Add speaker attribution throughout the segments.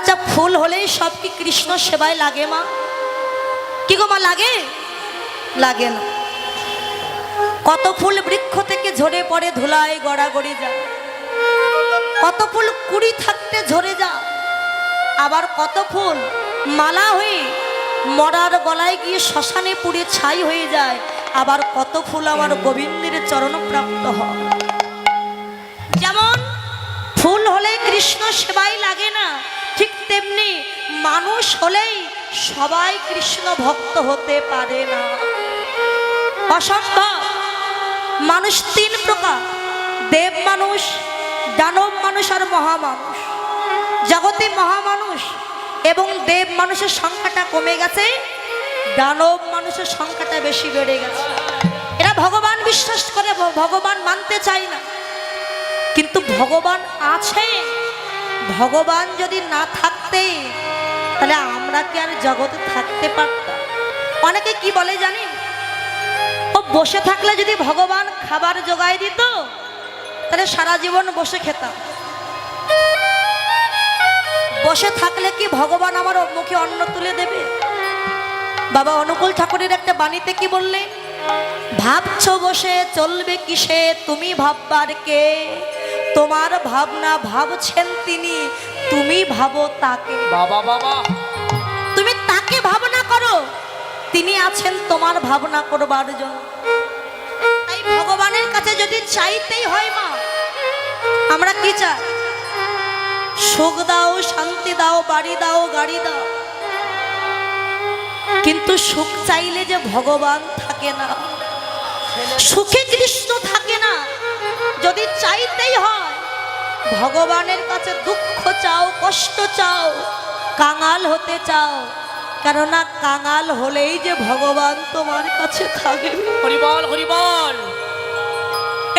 Speaker 1: আচ্ছা ফুল হলেই সব কি কৃষ্ণ সেবায় লাগে মা? কি গো মা, লাগে? লাগে না। কত ফুল বৃক্ষ থেকে ঝরে পড়ে ধুলায় গড়াগড়ি যায়, কত ফুল কুড়ি থাকতে ঝরে যায়, আবার কত ফুল মালা হয়ে মরার গলায় গিয়ে শ্মশানে পুড়ে ছাই হয়ে যায়, আবার কত ফুল আমার গোবিন্দের চরণ প্রাপ্ত হয়। যেমন ফুল হলে কৃষ্ণ সেবাই লাগে না, ঠিক তেমনি মানুষ হলেই সবাই কৃষ্ণ ভক্ত হতে পারে না, অসম্ভব। মানুষ তিন প্রকার, দেব মানুষ, দানব মানুষ আর মহামানুষ। জগতে মহামানুষ এবং দেব মানুষের সংখ্যাটা কমে গেছে, দানব মানুষের সংখ্যাটা বেশি বেড়ে গেছে। এরা ভগবান বিশ্বাস করে, ভগবান মানতে চায় না, কিন্তু ভগবান আছে। ভগবান যদি না থাকতে তাহলে আমরা কি আর জগতে থাকতে পারতাম? অনেকে কি বলে জানেন, ও বসে থাকলে যদি ভগবান খাবার জোগায় দিত তাহলে সারা জীবন বসে খেতাম। বসে থাকলে কি ভগবান আমার মুখে অন্ন তুলে দেবে? বাবা অনুকূল ঠাকুরের একটা বাণীতে কি বললেন, ভাবছো বসে চলবে কিসে, তুমি ভাববার কে? তোমার ভাবনা ভাবছেন তিনি, তুমি ভাবো তাকে।
Speaker 2: বাবা বাবা,
Speaker 1: তুমি তাকে ভাবনা করো, তিনি আছেন তোমার ভাবনা করবার জন্য। তাই ভগবানের কাছে যদি চাইতেই হয় মা, আমরা কি চাই? সুখ দাও, শান্তি দাও, বাড়ি দাও, গাড়ি দাও, কিন্তু সুখ চাইলে যে ভগবান থাকে না, সুখে কৃষ্ণ থাকে না। যদি চাইতেই হয় ভগবানের কাছে দুঃখ চাও, কষ্ট চাও, কাঙাল হতে চাও, কেননা কাঙাল হলেই যে ভগবান তোমার কাছে থাকবে।
Speaker 2: হরিবল হরিবল।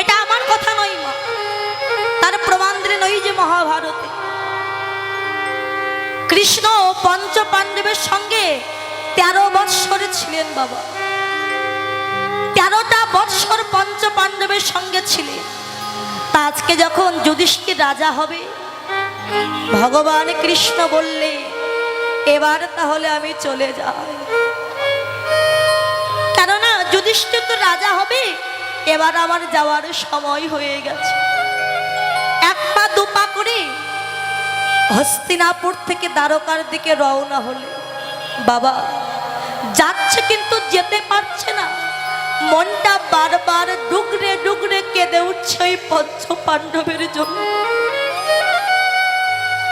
Speaker 1: এটা আমার কথা নয় মা, তার প্রমাণ দিলেন ওই যে মহাভারতে কৃষ্ণ পঞ্চ পাণ্ডবের সঙ্গে 13 বৎসর ছিলেন বাবা। 13টা বৎসর পঞ্চ পাণ্ডবের সঙ্গে ছিলেন। তা আজকে যখন যুধিষ্ঠির রাজা হবে, ভগবান কৃষ্ণ বললে এবার তাহলে আমি চলে যাই, কেননা যুধিষ্ঠির তো রাজা হবে, এবার আমার যাওয়ার সময় হয়ে গেছে। এক পা দুপা করে হস্তিনাপুর থেকে দ্বারকার দিকে রওনা হলে বাবা যাচ্ছে কিন্তু যেতে পারছে না, মনটা বারবার ডুগরে ডুগরে কেঁদে উঠছে ওই পঞ্চ পাণ্ডবের জন্য।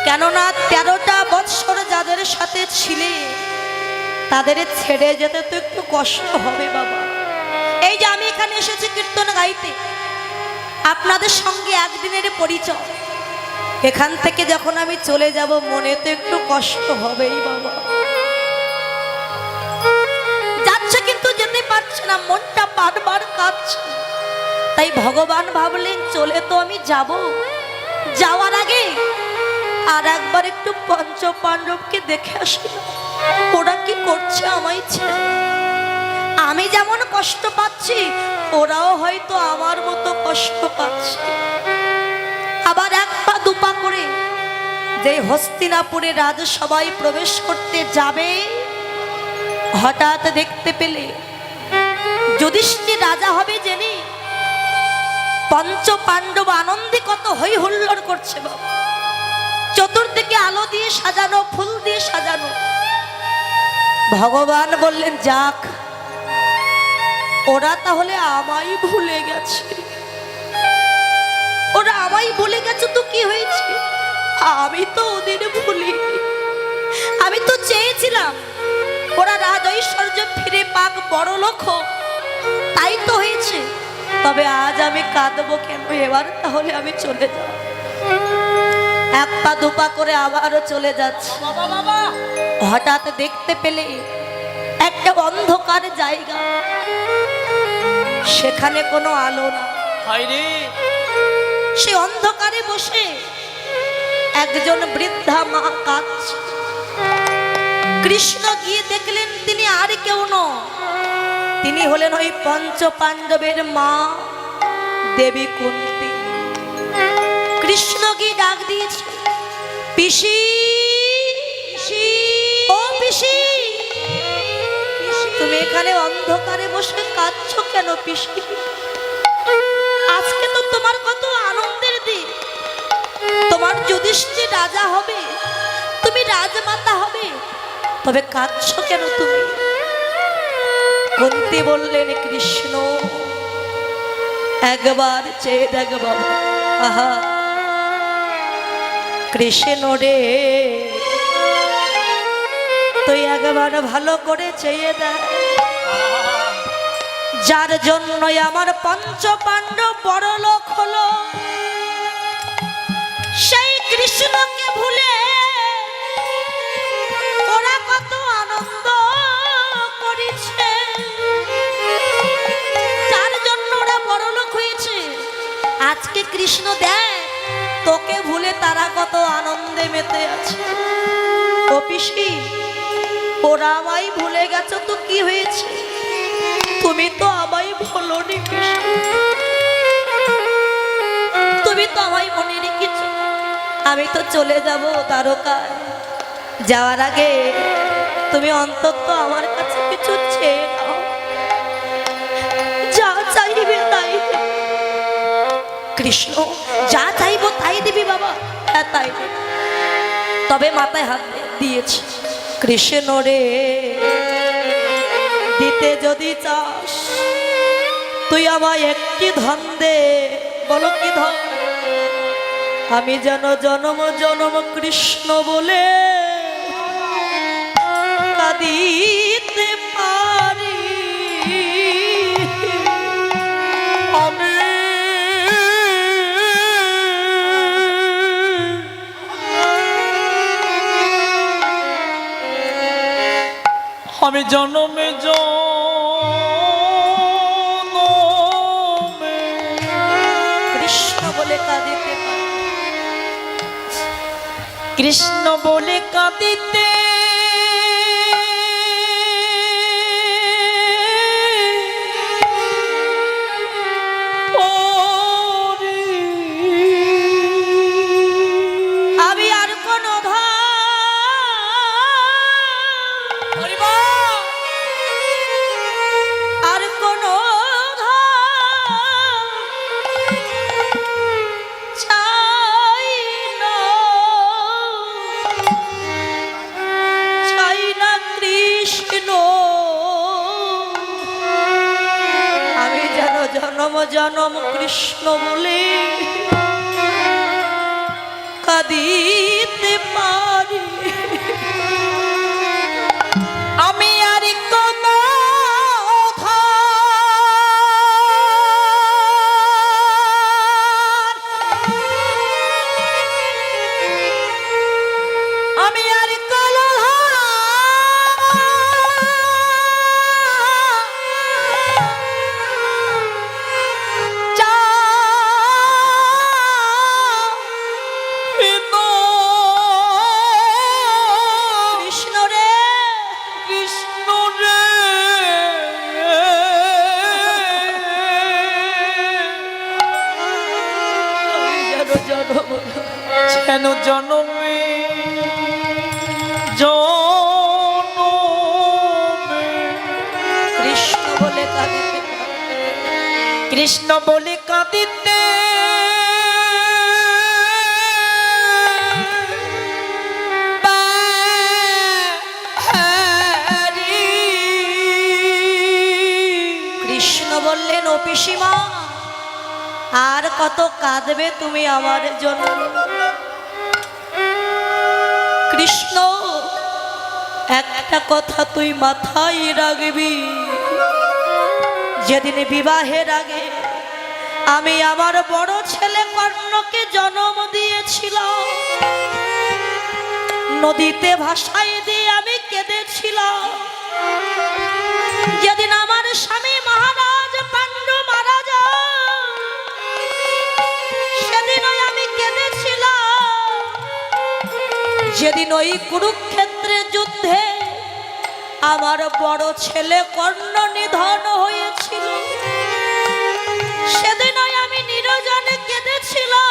Speaker 1: কেননা 13টা বৎসর যাদের সাথে ছিলে তাদের ছেড়ে যেতে তো একটু কষ্ট হবে বাবা। এই যে আমি এখানে এসেছি কীর্তন গাইতে, আপনাদের সঙ্গে একদিনের পরিচয়, এখান থেকে যখন আমি চলে যাব মনে তো একটু কষ্ট হবেই বাবা। যাচ্ছে কিন্তু যেতে পারছে না, মনটা বারবার কাঁদছে। তাই ভগবান ভাবলেন চলে তো আমি যাব, যাওয়ার আগে আর একবার একটু পঞ্চ পাণ্ডবকে দেখে আসি, ওরা কি করছে আমায় ছেড়ে। আমি যেমন কষ্ট পাচ্ছি ওরাও হয়তো আমার মতো কষ্ট পাচ্ছে। আবার এক পা দুপা করে যে হস্তিনাপুরে রাজসভায় প্রবেশ করতে যাবে, হঠাৎ দেখতে পেলে যুধিষ্ঠির রাজা হবে জেনে পঞ্চ পাণ্ডব আনন্দে কত হই হুল্লোড় করছে বাবা। চতুর্দিকে আলো দিয়ে সাজানো, ফুল দিয়ে সাজানো। ভগবান বললেন যাক, ওরা তাহলে আমায় ভুলে গেছে। ওরা আমায় ভুলে গেছে তো কি হয়েছে, আমি তো ওদের ভুলিনি। আমি তো চেয়েছিলাম ওরা রাজ ঐশ্বর্য ফিরে পাক, বড় লোক হোক, তাই তো হয়েছে। তবে আজ আমি কাঁদবো কেন? এবার তাহলে আমি চলে যাব। এক পা দুপা করে আবারও চলে যাচ্ছে। হঠাৎ দেখতে পেলে একটা অন্ধকার জায়গা, সেখানে কোনো আলো না। সে অন্ধকারে বসে একজন বৃদ্ধা মা কাঁদছে। কৃষ্ণ গিয়ে দেখলেন তিনি আর কেউ নন, তিনি হলেন ওই পঞ্চ পাণ্ডবের মা দেবী কুন্তী। কৃষ্ণ গিয়ে ডাক দিয়েছে, পিসি এখানে অন্ধকারে বসে কাঁদছো কেন পিসি? আজকে তো তোমার কত আনন্দের দিন। তোমার যুধিষ্ঠির রাজা হবে, তুমি রাজমাতা হবে, তবে কাঁদছো কেন তুমি? কুন্তী বললেন, কৃষ্ণ একবার চেয়ে দেখ বাবা। আহা কৃষ্ণ রে, তুই একবার ভালো করে চেয়ে দেখ, যার জন্যই আমার পঞ্চ পাণ্ডব বড় লোক হলো, সেই কৃষ্ণকে ভুলে ওরা কত আনন্দ করেছে, যার জন্য ওরা বড় লোক হয়েছে। আজকে কৃষ্ণ দেখ তোকে ভুলে তারা কত আনন্দে মেতে আছে। ও পিসি, ওরা আমায় ভুলে গেছো তো কি হয়েছে, তুমি তো আমায় ভুলোনি পিসি, তুমি তো আমায় মনে রেখেছো। আমি তো চলে যাব দ্বারকায়, যাওয়ার আগে তুমি অন্তত আমার কাছে কিছু চেয়ে নাও, যা চাইবে তাই। কৃষ্ণ যা চাইবো তাই দিবি বাবা? হ্যাঁ তাই, তবে মাথায় হাত দিয়েছি। কৃষ্ণ রে, দিতে যদি চাস তুই আমায় একটি ধন দে। বলো কি ধন? আমি যেন জনম জনম কৃষ্ণ বলে কাঁদিতে পারি।
Speaker 2: আমি জনমে জনমে
Speaker 1: কৃষ্ণ বলে কাঁদিতে পারি।
Speaker 2: কৃষ্ণ বলে কাঁদিতে
Speaker 1: আমি আর কোন আর কোন চাই না, চাই না কৃষ্ণ। আমি যেন জনম জনম কৃষ্ণ বলে কাঁদিতে পারি।
Speaker 2: আমি আর কোন আমি আর কোন
Speaker 1: কৃষ্ণ রে,
Speaker 2: কৃষ্ণ রে, যেন জনমে জনমে
Speaker 1: কৃষ্ণ বলে কাঁদিতে
Speaker 2: কৃষ্ণ বলে কাঁদিতে পারি।
Speaker 1: কৃষ্ণ বললেন, ও পিসিমা আর কত কাঁদবে তুমি আমার জন্য? কৃষ্ণ একটা কথা তুই মাথায় রাখবি, যেদিন বিবাহের আগে আমি আমার বড় ছেলে কর্ণকে জন্ম দিয়েছিলাম, নদীতে ভাসাই দিয়ে আমি কেঁদেছিলাম। যেদিন আমার স্বামী মহারাজ পাণ্ডু মারা যায়, সেদিনই আমি কেঁদেছিলাম। যেদিন ওই কুরুক্ষেত্রের যুদ্ধে আমার বড় ছেলে কর্ণ নিধন হয়েছিল, সেদিনই আমি নিরজনে কেঁদেছিলাম।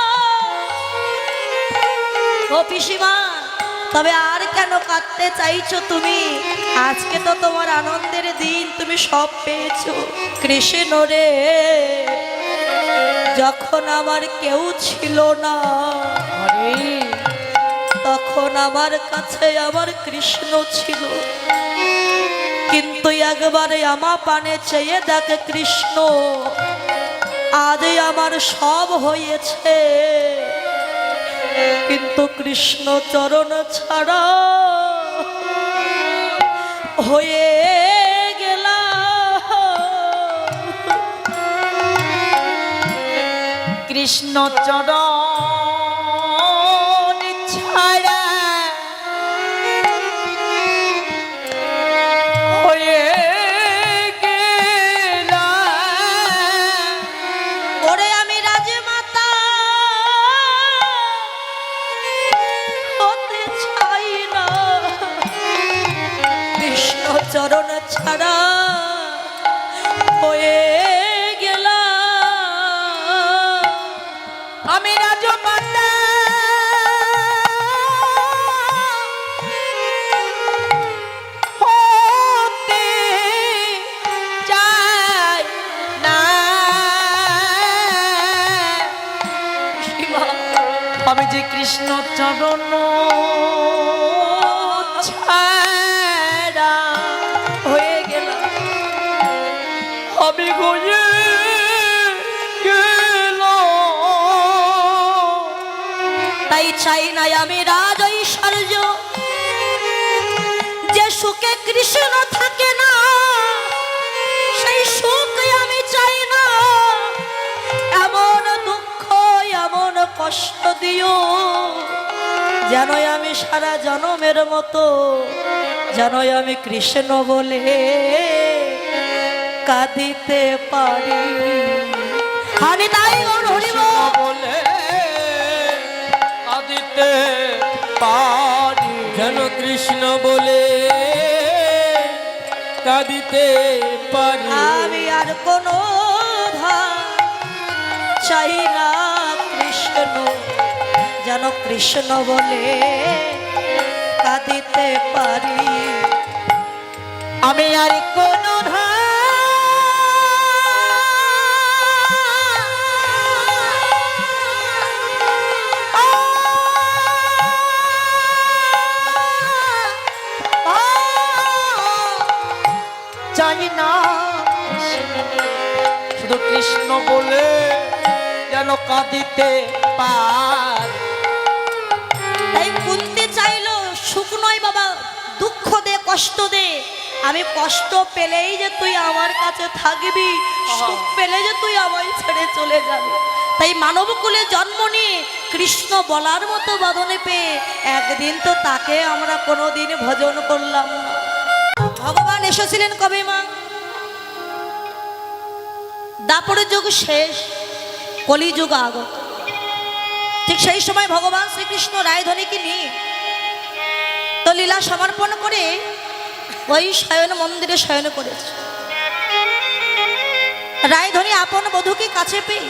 Speaker 1: ও পিসিমা, তবে আর কেন কেন কাঁদতে চাইছো তুমি? আজকে তো তোমার আনন্দের দিন, তুমি সব পেয়েছো। কৃষ্ণ রে, যখন আমার কেউ ছিল না তখন আমার কাছে আমার কৃষ্ণ ছিল, কিন্তু একবারে আমার পানে চেয়ে দেখে কৃষ্ণ, আজ আমার সব হয়েছে, কিন্তু কৃষ্ণ চরণ ছাড়া হয়ে গেলাম।
Speaker 2: কৃষ্ণ চরণ ছাড়া হয়ে গেলাম।
Speaker 1: ওরে আমি রাজমাতা হতে চাই না, কৃষ্ণ চরণ ছাড়া হয়ে গেলাম।
Speaker 2: আমি রাজমাতা হতে চাই না। আমি যে কৃষ্ণ চরণ ছাড়া
Speaker 1: হয়ে গেলাম।
Speaker 2: আমি হয়ে গেলাম।
Speaker 1: তাই চাই না আমি রাজ ঐশ্বর্য, যে সুখে কৃষ্ণ থাকে না সেই সুখ আমি চাই না। এমন দুঃখ এমন কষ্ট দিও যেন আমি সারা জনমের মতো, যেন আমি কৃষ্ণ বলে কাঁদিতে পারি। আমি তাই গৌর হরিব
Speaker 2: বলে আদিতে পারি,
Speaker 3: যেন কৃষ্ণ বলে কাঁদিতে পারি।
Speaker 1: আমি আর কোনো ধার চাই না, কৃষ্ণ যেন কৃষ্ণ বলে কাঁদিতে পারি।
Speaker 2: আমি আর কোন চাই না, শুধু কৃষ্ণ বলে যেন কাঁদিতে পার।
Speaker 1: তাই কুন্তি চাইলো সুখ নয় বাবা, দুঃখ দে, কষ্ট দে। আমি কষ্ট পেলেই যে তুই আমার কাছে থাকবি, সুখ পেলে যে তুই আমায় ছেড়ে চলে যাবি। তাই মানব কুলে জন্ম নিয়ে কৃষ্ণ বলার মতো বাঁধনে পেয়ে একদিন তো তাকে আমরা কোনোদিন ভজন করলাম না। ভগবান এসেছিলেন কবে মা? দাপরের যুগ শেষ, কলিযুগ আগত। ঠিক সেই সময় ভগবান শ্রীকৃষ্ণ রায়ধনীকে নিয়ে তো লীলা সমর্পণ করে ওই শয়ন মন্দিরে শয়ন করেছে। রায়ধনী আপন বধূকে কাছে পেয়ে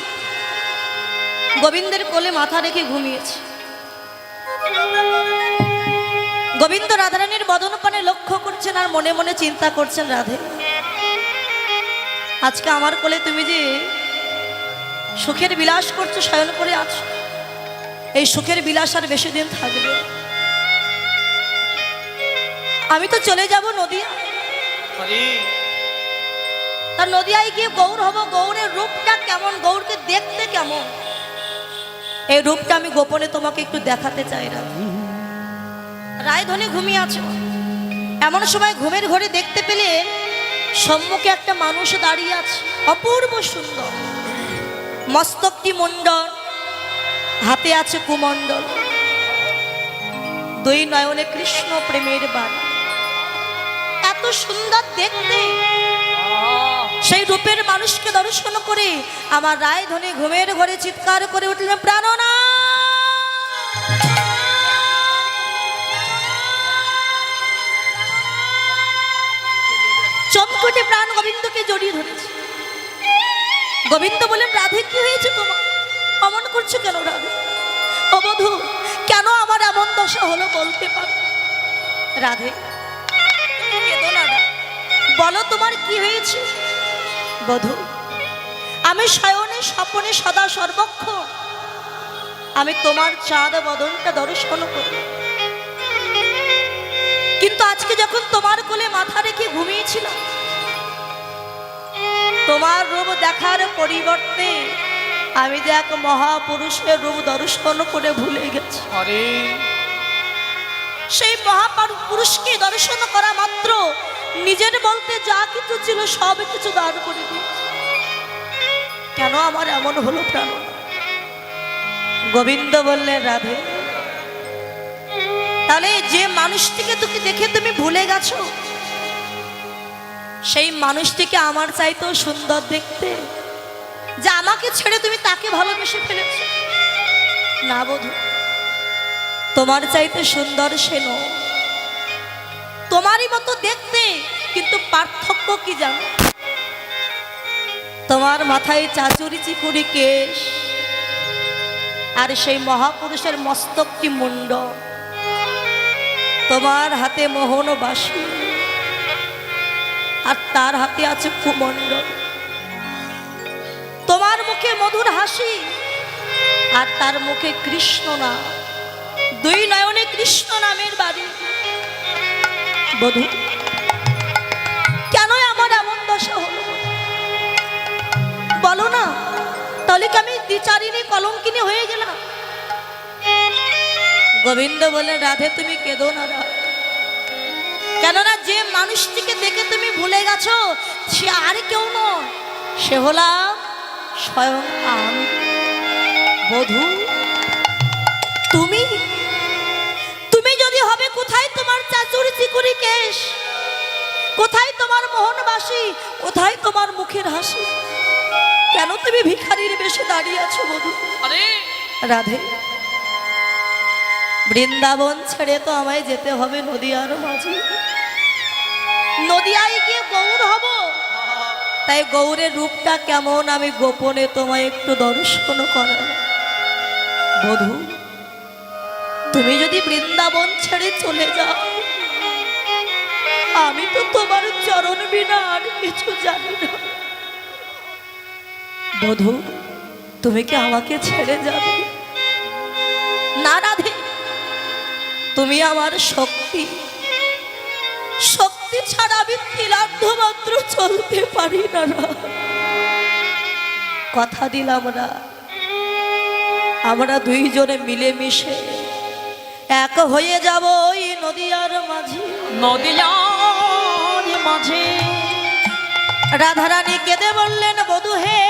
Speaker 1: গোবিন্দের কোলে মাথা রেখে ঘুমিয়েছে। গোবিন্দ রাধারানীর বদন পানে লক্ষ্য করছেন আর মনে মনে চিন্তা করছেন, রাধে আজকে আমার কোলে তুমি যে সুখের বিলাস করছো, শয়ন করে আছো, এই সুখের বিলাস আর বেশি দিন থাকবে। আমি তো চলে যাব নদিয়া, তার নদিয়ায় গিয়ে গৌর হব। গৌরের রূপটা কেমন, গৌরকে দেখতে কেমন, এই রূপটা আমি গোপনে তোমাকে একটু দেখাতে চাই। রায়ধনী ঘুমিয়ে আছে। এমন সময় ঘুমের ঘরে দেখতে পেলে সম্মুখে একটা মানুষ দাঁড়িয়ে আছে, অপূর্ব সুন্দর, মস্তকটি মুন্ডন, হাতে আছে কুমণ্ডল, দুই নয়নে কৃষ্ণ প্রেমের বাণ। এত সুন্দর দেখতে, সেই রূপের মানুষকে দর্শন করে আমার রায়ধনী ঘুমের ঘরে চিৎকার করে উঠলেন, প্রাণনা। চমকটে প্রাণ গোবিন্দকে জড়িয়ে ধরেছে। গোবিন্দ বলেন, রাধে কি হয়েছে তোমার, অমন করছো কেন রাধে? ও বধূ, কেন আমার এমন দশা হলো বলতে পারো? রাধে, তুমি কেঁদো না রা। বলো তোমার কি হয়েছে? বধূ, আমি শয়নে স্বপনে সদা সর্বক্ষণ আমি তোমার চাঁদ বদনটা দর্শন করি, কিন্তু আজকে যখন তোমার কোলে মাথা রেখে ঘুমিয়েছিলাম, তোমার রূপ দেখার পরিবর্তে আমি যে এক মহাপুরুষের রূপ দর্শন করে ভুলে গেছি।
Speaker 2: আরে
Speaker 1: সেই মহাপুরুষকে দর্শন করা মাত্র নিজের বলতে যা কিছু ছিল সব কিছু দান করে দিয়েছি। কেন আমার এমন হলো প্রাণ? গোবিন্দ বললেন, রাধে, তাহলে যে মানুষটিকে তোকে দেখে তুমি ভুলে গেছো, সেই মানুষটিকে আমার চাইতেও সুন্দর দেখতে, যে আমাকে ছেড়ে তুমি তাকে ভালোবেসে ফেলেছ। না বধূ, তোমার চাইতে সুন্দর সে নয়, তোমারই মতো দেখতে, কিন্তু পার্থক্য কি জানো? তোমার মাথায় চাচুরি চিকুরি কেশ, আর সেই মহাপুরুষের মস্তকটি মুন্ড, তোমার হাতে মোহন বাঁশি, আর তার হাতে আছে কুমণ্ডল। তোমার মুখে মধুর হাসি, আর তার মুখে কৃষ্ণ নাম, দুই নয়নে কৃষ্ণ নামের বাড়ি। বধূ, কেন আমার এমন দশা হলো বলো না? তাহলে কি আমি দ্বিচারিণী কলঙ্কিনী হয়ে গেলাম? গোবিন্দ বলে, রাধে তুমি কেঁদো না রা। কেননা যে মানুষটিকে দেখে তুমি ভুলে গেছো, সে আর কেউ নয়, সে হলাম স্বয়ং আমি। বধূ, তুমি তুমি যদি হবে, কোথায় তোমার চাচুরি চিকুরি কেশ, কোথায় তোমার মোহনবাসী, কোথায় তোমার মুখের হাসি? কেন তুমি ভিখারির বেশে দাঁড়িয়ে আছো বধূ?
Speaker 2: আরে
Speaker 1: রাধে, বৃন্দাবন ছেড়ে তো আমায় যেতে হবে নদিয়ার মাঝে, নদিয়ায় গিয়ে গৌর হব। তাই গৌরের রূপটা কেমন আমি গোপনে তোমায় একটু দর্শন করাবো। বধূ, তুমি যদি বৃন্দাবন ছেড়ে চলে যাও, আমি তো তোমার চরণ বিনা আর কিছু জানি না। বধূ, তুমি কি আমাকে ছেড়ে যাবে? না রাধে, তুমি আমার শক্তি, শক্তি ছাড়া আমি তিলার্ধ মাত্র চলতে পারি না। কথা দিলাম না, আমরা দুইজনে মিলেমিশে এক হয়ে যাব ওই নদিয়ার মাঝে।
Speaker 2: নদিয়ার মাঝে
Speaker 1: রাধারানী কেঁদে বললেন, বধূ হে,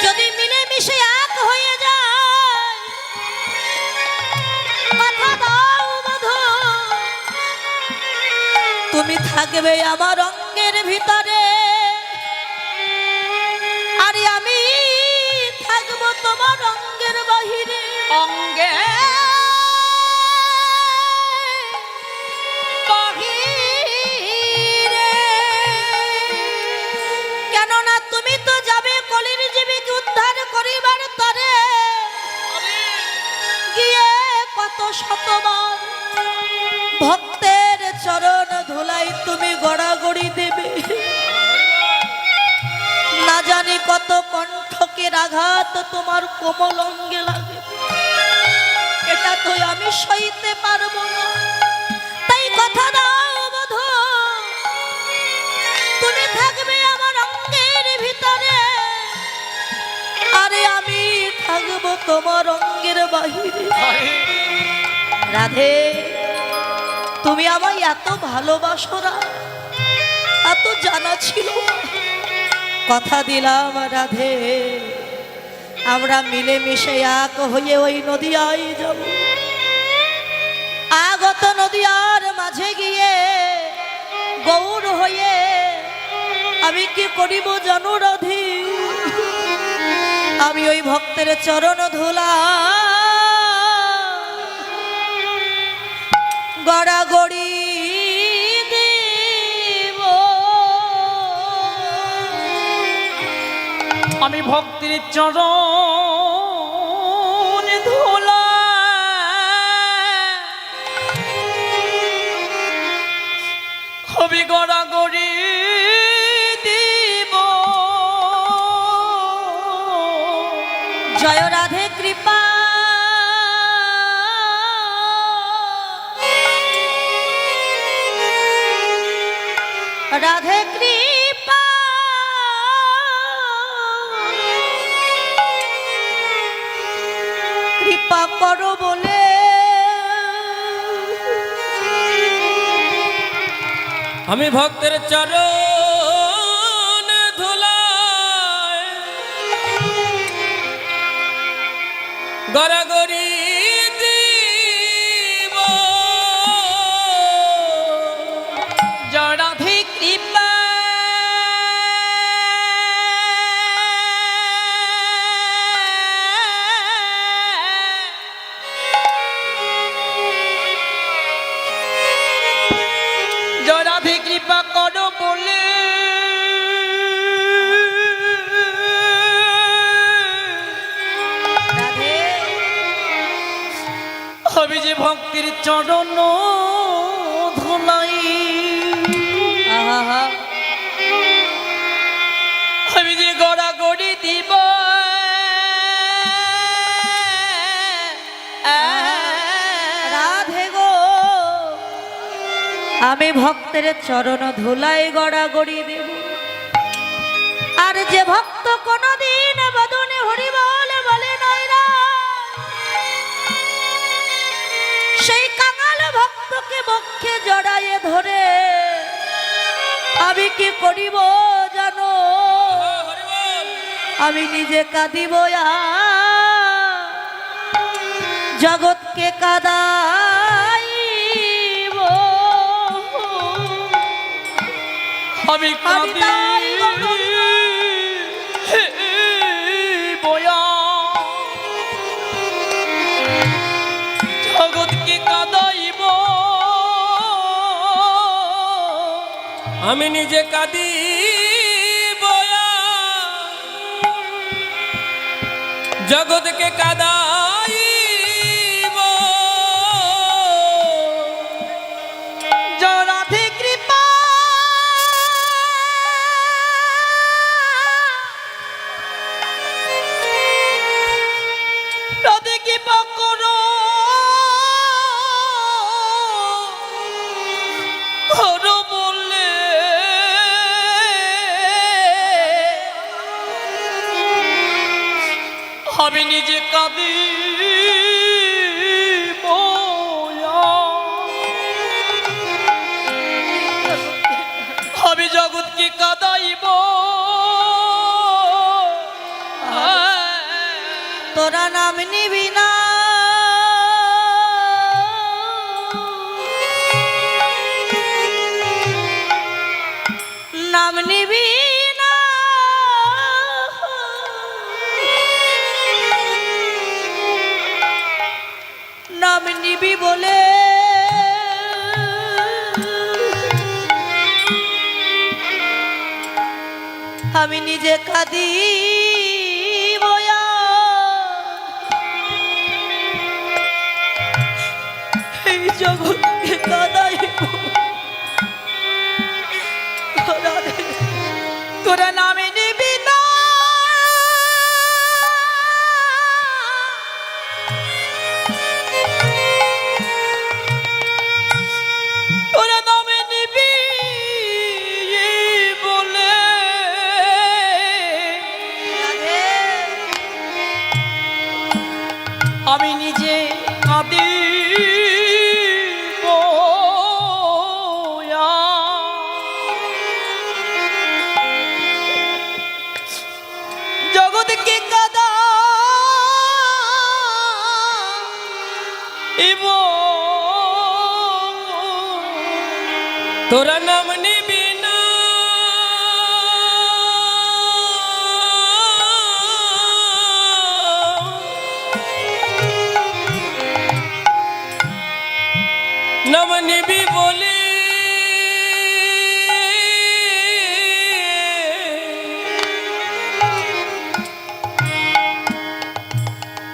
Speaker 1: যদি মিলেমিশে এক হয়ে যায়, কথা দাও বধূ, তুমি থাকবে আমার অঙ্গের ভিতরে, আর আমি থাকবো তোমার অঙ্গের বাহিরে।
Speaker 2: অঙ্গে
Speaker 1: বাহিরে, কেননা তুমি তো যাবে কলির জীবীকে উদ্ধার করিবার তরে, গিয়ে কত শতবার ভক্তের চরণ ধুলাই তুমি গড়াগড়ি দেবে। না জানি কত কণ্ঠকের আঘাত তোমার কোমল অঙ্গে লাগে, এটা তো আমি সইতে পারবো না। তাই কথা দাও বধূ, তুমি থাকবে আমার অঙ্গের ভিতরে, আরে আমি থাকবো তোমার অঙ্গের বাহিরে। রাধে, তুমি আমায় এত ভালোবাসো না, এত জানা ছিল না। কথা দিলাম রাধে, আমরা মিলেমিশে এক হয়ে ওই নদিয়ায় যাব। আগত নদিয়ার মাঝে গিয়ে গৌর হয়ে আমি কি করিব জানো রাধে? আমি ওই ভক্তের চরণ ধুলা গড়াগড়ি দেব।
Speaker 2: আমি ভক্তির চরণ ধুলা হবি গড়াগড়ি দিব
Speaker 1: জয় রাধে কৃপা রাধে কৃপা কৃপা করো বলে
Speaker 3: আমি ভক্তের চরণ ধুলায় গড়াগড়ি দিব
Speaker 2: জড়াধি কৃপা জড়াধি কৃপা করো বলে
Speaker 1: রাধে
Speaker 2: আমি যে ভক্তির চরণ ধুলাই
Speaker 1: আহা
Speaker 2: আমি যে গড়াগড়ি দিব
Speaker 1: রাধে গো আমি ভক্তের চরণ ধুলাই গড়াগড়ি দেব আর যে ভক্ত কোনদিন বদনে হরি বলে নাই রা সেই কাঙাল ভক্তকে বক্ষে জড়াইয়ে ধরে আমি কি করিব জানো আমি নিজে কাঁদিব জগৎকে কাঁদাইব
Speaker 2: আমি
Speaker 1: আমি তাই গো
Speaker 2: বয়া জগৎকে কাঁদাইব
Speaker 3: আমি নিজে কাঁদি জগৎকে কাঁদাইব
Speaker 1: জরাধি কৃপা
Speaker 2: রাধে কৃপা করো করো বললে আমি নিজে কাঁদি আমি জগৎকে কাঁদাইব
Speaker 1: তোরা নাম নিবি না নাম নিবি না নাম নিবি বলে আমি নিজে কাঁদি এই জগৎকে কাঁদাইব
Speaker 2: তোরা নামে নিবি না তোরা নামে নিবি বলে আমি নিজে কাঁদি জগৎকে কাদা
Speaker 3: তোরা নাম নিবি না নাম নিবি বলে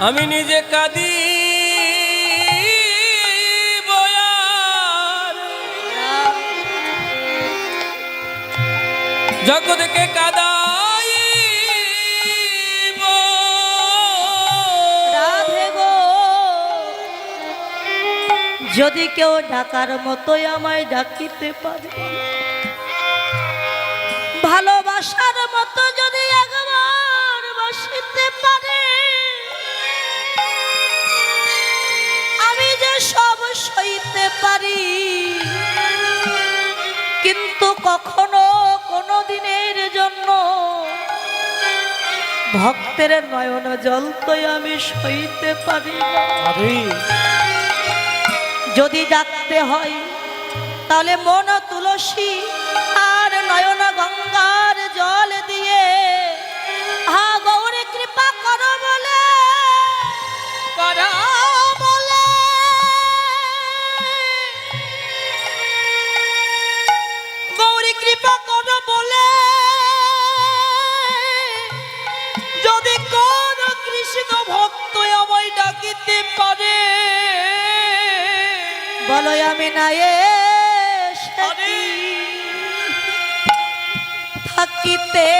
Speaker 3: আমি নিজে কাঁদি জগৎকে কাদাইব।
Speaker 1: রাধে গো, যদি কেউ ডাকার মতোই আমায় ডাকিতে পারে, ভালোবাসার মতো যদি একবার বাসিতে পারে, আমি যে সব সইতে পারি, কিন্তু কখনো কোনো দিনের জন্য ভক্তের নয়ন জল তো আমি সইতে পারি না। যদি ডাকতে হয় তাহলে মন তুলসী আর নয়ন গঙ্গার জল দিয়ে, হা গৌরী কৃপা করো বলে, করো বলে, গৌরী কৃপা করো বলে, যদি কোন কৃষ্ণ ভক্ত আমায় ডাকিতে পারে, বলো আমি না থাকিতে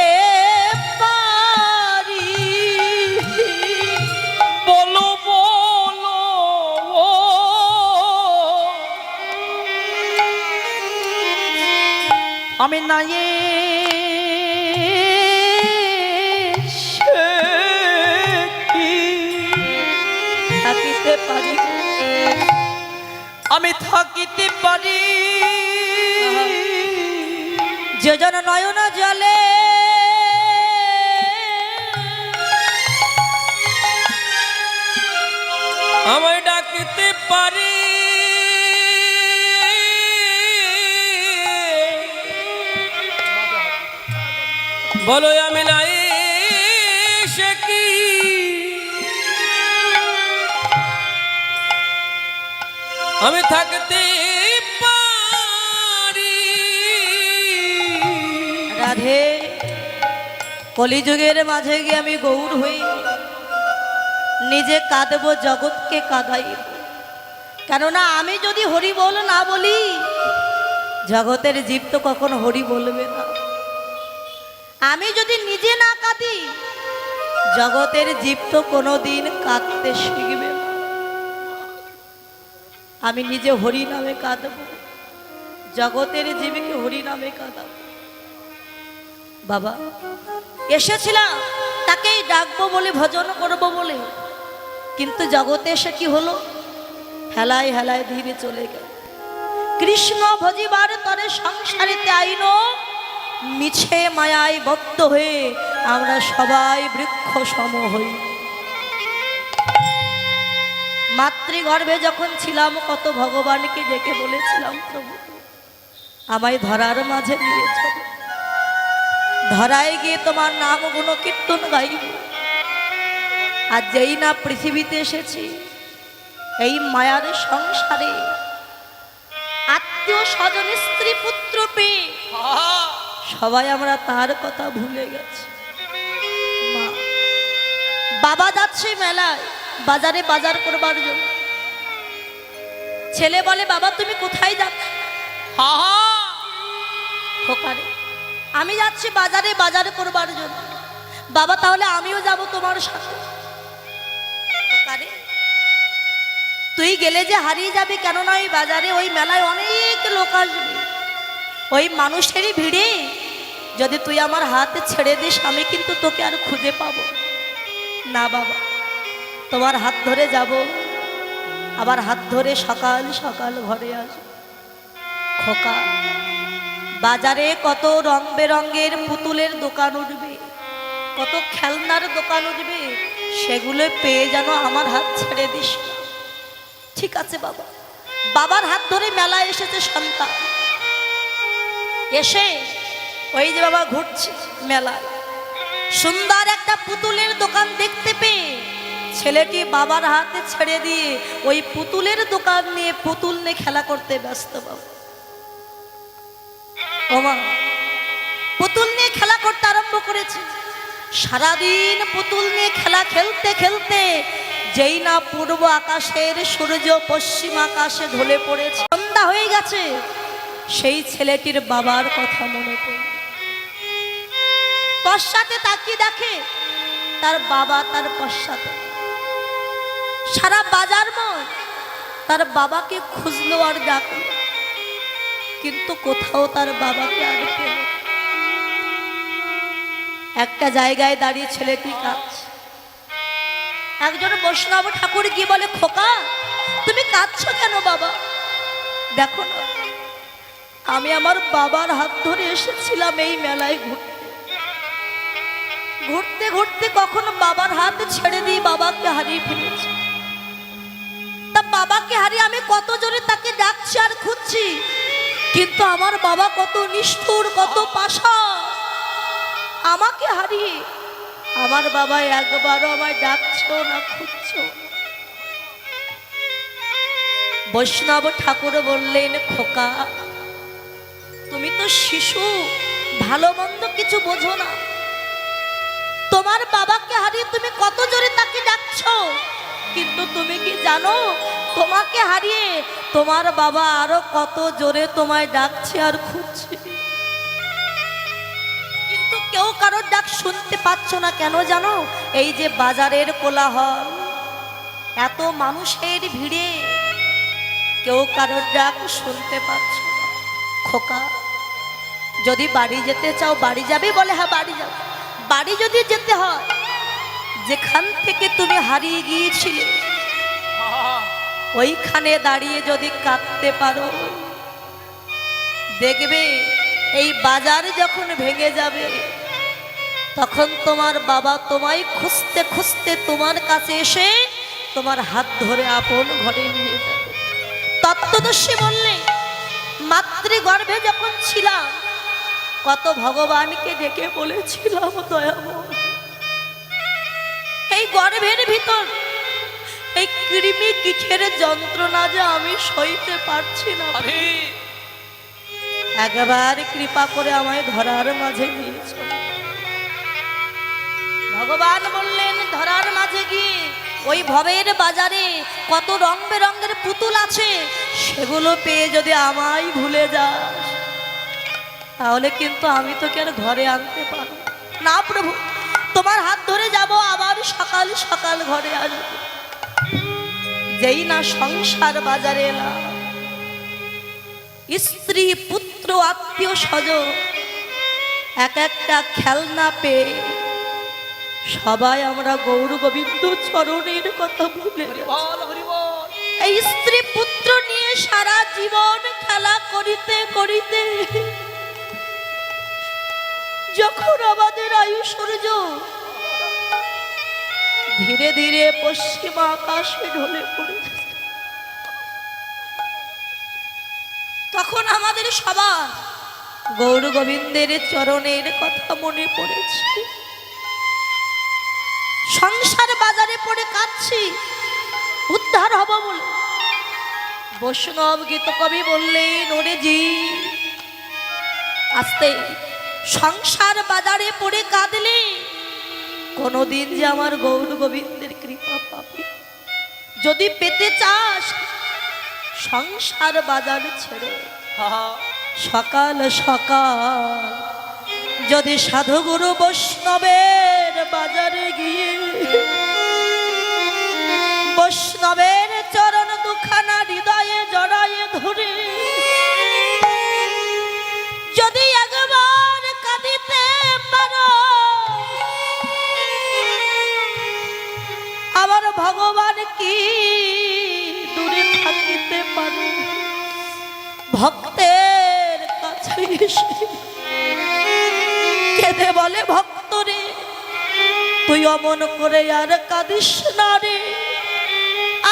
Speaker 1: পারি।
Speaker 2: বলো বলো আমি নাই
Speaker 1: থাকিতে পারি,
Speaker 2: আমি থাকিতে পারি।
Speaker 1: যোজন নয়ন জলে
Speaker 3: আমায় ডাকতে পারি, বলো আমি নাই সে কি। আমি থাকতে পারি।
Speaker 1: রাধে, কলিযুগের মাঝে গিয়ে আমি গৌর হই, নিজে কাঁদব জগৎকে কাঁদাইব। কেননা আমি যদি হরি বল না বলি, জগতের জীব তো কখনো হরি বলবে না। আমি যদি নিজে না কাঁদি, জগতের জীব তো কোনোদিন কাঁদতে শিখবে না। আমি নিজে হরি নামে কাঁদব, জগতের জীবকে হরি নামে কাঁদাবো। বাবা এসেছিলাম তাকেই ডাকবো বলে, ভজন করব বলে, কিন্তু জগতে এসে কি হলো, হেলায় হেলায় ধীরে চলে গেল। কৃষ্ণ ভজিবার তরে সংসারেতে আইন, মিছে মায়ায় বদ্ধ হয়ে আমরা সবাই বৃক্ষ সম হই। মাতৃগর্ভে যখন ছিলাম কত ভগবানকে ডেকে বলেছিলাম, প্রভু আমায় ধরার মাঝে নিয়ে চলো, ধরায় গিয়ে তোমার নাম গুণ কীর্তন গাইব। আর যেই না পৃথিবীতে এসেছি, এই মায়ার সংসারে আত্মীয় স্বজন স্ত্রী পুত্র পেয়ে সবাই আমরা তার কথা ভুলে গেছি। মা, বাবা যাচ্ছে মেলায় বাজারে বাজার করবার জন্য, ছেলে বলে বাবা তুমি কোথায় যাচ্ছ? খোকারে আমি যাচ্ছি বাজারে বাজার করবার জন্য। বাবা তাহলে আমিও যাব তোমার সাথে। খোকারে তুই গেলে যে হারিয়ে যাবি, কেননা ওই বাজারে ওই মেলায় অনেক লোক আসবে, ওই মানুষেরই ভিড়ে যদি তুই আমার হাত ছেড়ে দিস, আমি কিন্তু তোকে আর খুঁজে পাবো না। বাবা তোমার হাত ধরে যাব, আবার হাত ধরে সকাল সকাল ঘরে আসবো। খোকা বাজারে কত রং বেরঙের পুতুলের দোকান উঠবে, কত খেলনার দোকান উঠবে, সেগুলো পেয়ে যেন আমার হাত ছেড়ে দিস। ঠিক আছে বাবা। বাবার হাত ধরে মেলায় এসেছে সন্তান, এসে ওই যে বাবা ঘুরছে মেলায়, সুন্দর একটা পুতুলের দোকান দেখতে পেয়ে ছেলেটি বাবার হাতে ছেড়ে দিয়ে ওই পুতুলের দোকান নিয়ে পুতুল নিয়ে খেলা করতে ব্যস্ত। বাবা ওমা পুতুল নিয়ে খেলা করতে আরম্ভ করেছে। সারাদিন পুতুল নিয়ে খেলা খেলতে খেলতে যেই না পূর্ব আকাশের সূর্য পশ্চিম আকাশে ঢলে পড়েছে, সন্ধ্যা হয়ে গেছে, সেই ছেলেটির বাবার কথা মনে পড়ে। পশ্চাতে তাকিয়ে দেখে তার বাবা তার পশ্চাতে। সারা বাজার ময় তার বাবাকে খুঁজলো আর ডাকলো, কিন্তু কোথাও তার বাবাকে আর পেল না। একটা জায়গায় দাঁড়িয়ে ছেলেটি কাঁদছে। একজন বৈষ্ণব ঠাকুর গিয়ে বলে, খোকা তুমি কাঁদছো কেন বাবা? দেখো না, আমি আমার বাবার হাত ধরে এসেছিলাম এই মেলায় ঘুরতে ঘুরতে ঘুরতে, কখনো বাবার হাত ছেড়ে দিয়ে বাবাকে হারিয়ে ফেলেছি। তা বাবাকে হারিয়ে আমি কত জোরে তাকে ডাকছি আর খুঁজছি, কিন্তু আমার বাবা কত নিষ্ঠুর, কত পাষা। আমাকে হারিয়ে আমার বাবা একবারও আমায় ডাকছো না, খুঁজছো। বৈষ্ণব ঠাকুর বললেন, খোকা তুমি তো শিশু, ভালো মন্দ কিছু বোঝো না। তোমার বাবাকে হারিয়ে তুমি কত জোরে তাকে ডাকছো, কিন্তু তুমি কি জানো তোমাকে হারিয়ে তোমার বাবা আরো কত জোরে তোমায় ডাকছে আর খুঁজছে, কিন্তু কেউ কারোর ডাক শুনতে পাচ্ছ না। কেন জানো? এই যে বাজারের কোলাহল, এত মানুষের ভিড়ে কেউ কারোর ডাক শুনতে পাচ্ছ না। খোকা যদি বাড়ি যেতে চাও বাড়ি যাবে? বলে হ্যাঁ বাড়ি যাও। বাড়ি যদি যেতে হয়, যেখান থেকে তুমি হারিয়ে গিয়েছিলে ওইখানে দাঁড়িয়ে যদি কাঁদতে পারো, দেখবে এই বাজার যখন ভেঙে যাবে তখন তোমার বাবা তোমায় খুঁজতে খুঁজতে তোমার কাছে এসে তোমার হাত ধরে আপন ঘরে নিয়ে যাবে। তত্ত্বদর্শী বললে, মাতৃগর্ভে যখন ছিলাম কত ভগবানকে ডেকে বলেছিলাম, দয়াময় এই গর্ভের ভিতর এই কৃমি কিখের যন্ত্রণা যে আমি সইতে পারছি না, একবার কৃপা করে আমায় ধরার মাঝে নিয়েছ। ভগবান বললেন, ধরার মাঝে গিয়ে ওই ভবের বাজারে কত রং বেরঙের পুতুল আছে, সেগুলো পেয়ে যদি আমায় ভুলে যাস তাহলে কিন্তু আমি তোকে আর ঘরে আনতে পারবো না। প্রভু তোমার হাত ধরে যাব, আবার সকাল সকাল ঘরে আসবো। যেই না সংসার বাজারে এলাম, স্ত্রী পুত্র আত্মীয় স্বজন এক একটা খেলনা পেয়ে সবাই আমরা গৌর গোবিন্দ চরণের কথা ভুলে এই স্ত্রী পুত্র নিয়ে সারা জীবন খেলা করিতে করিতে যখন আমাদের আয়ু সূর্য ধীরে ধীরে পশ্চিম আকাশে ঢলে পড়ে, তখন আমাদের সবার গৌর গোবিন্দের চরণের কথা মনে পড়েছে। সংসার বাজারে পড়ে কাঁদছি, উদ্ধার হব বলে। বৈষ্ণব গীত কবি বললেন, ওরে জি আস্তে, সংসার বাজারে পড়ে কাঁদলে কোনদিন যে আমার গৌর গোবিন্দের কৃপা পাবি। যদি পেতে চাস সংসার বাজার ছেড়ে সকাল সকাল যদি সাধুগুরু বৈষ্ণবের বাজারে গিয়ে বৈষ্ণবের চরণ দুখানা হৃদয়ে জড়ায়ে ধরে যদি একবার কাঁদিতে পারো, আমার ভগবান কি দূরে থাকিতে পারে। ভক্তের কাছে এসে কেঁদে বলে, ভক্ত রে তুই অমন করে আর কাঁদিস না রে,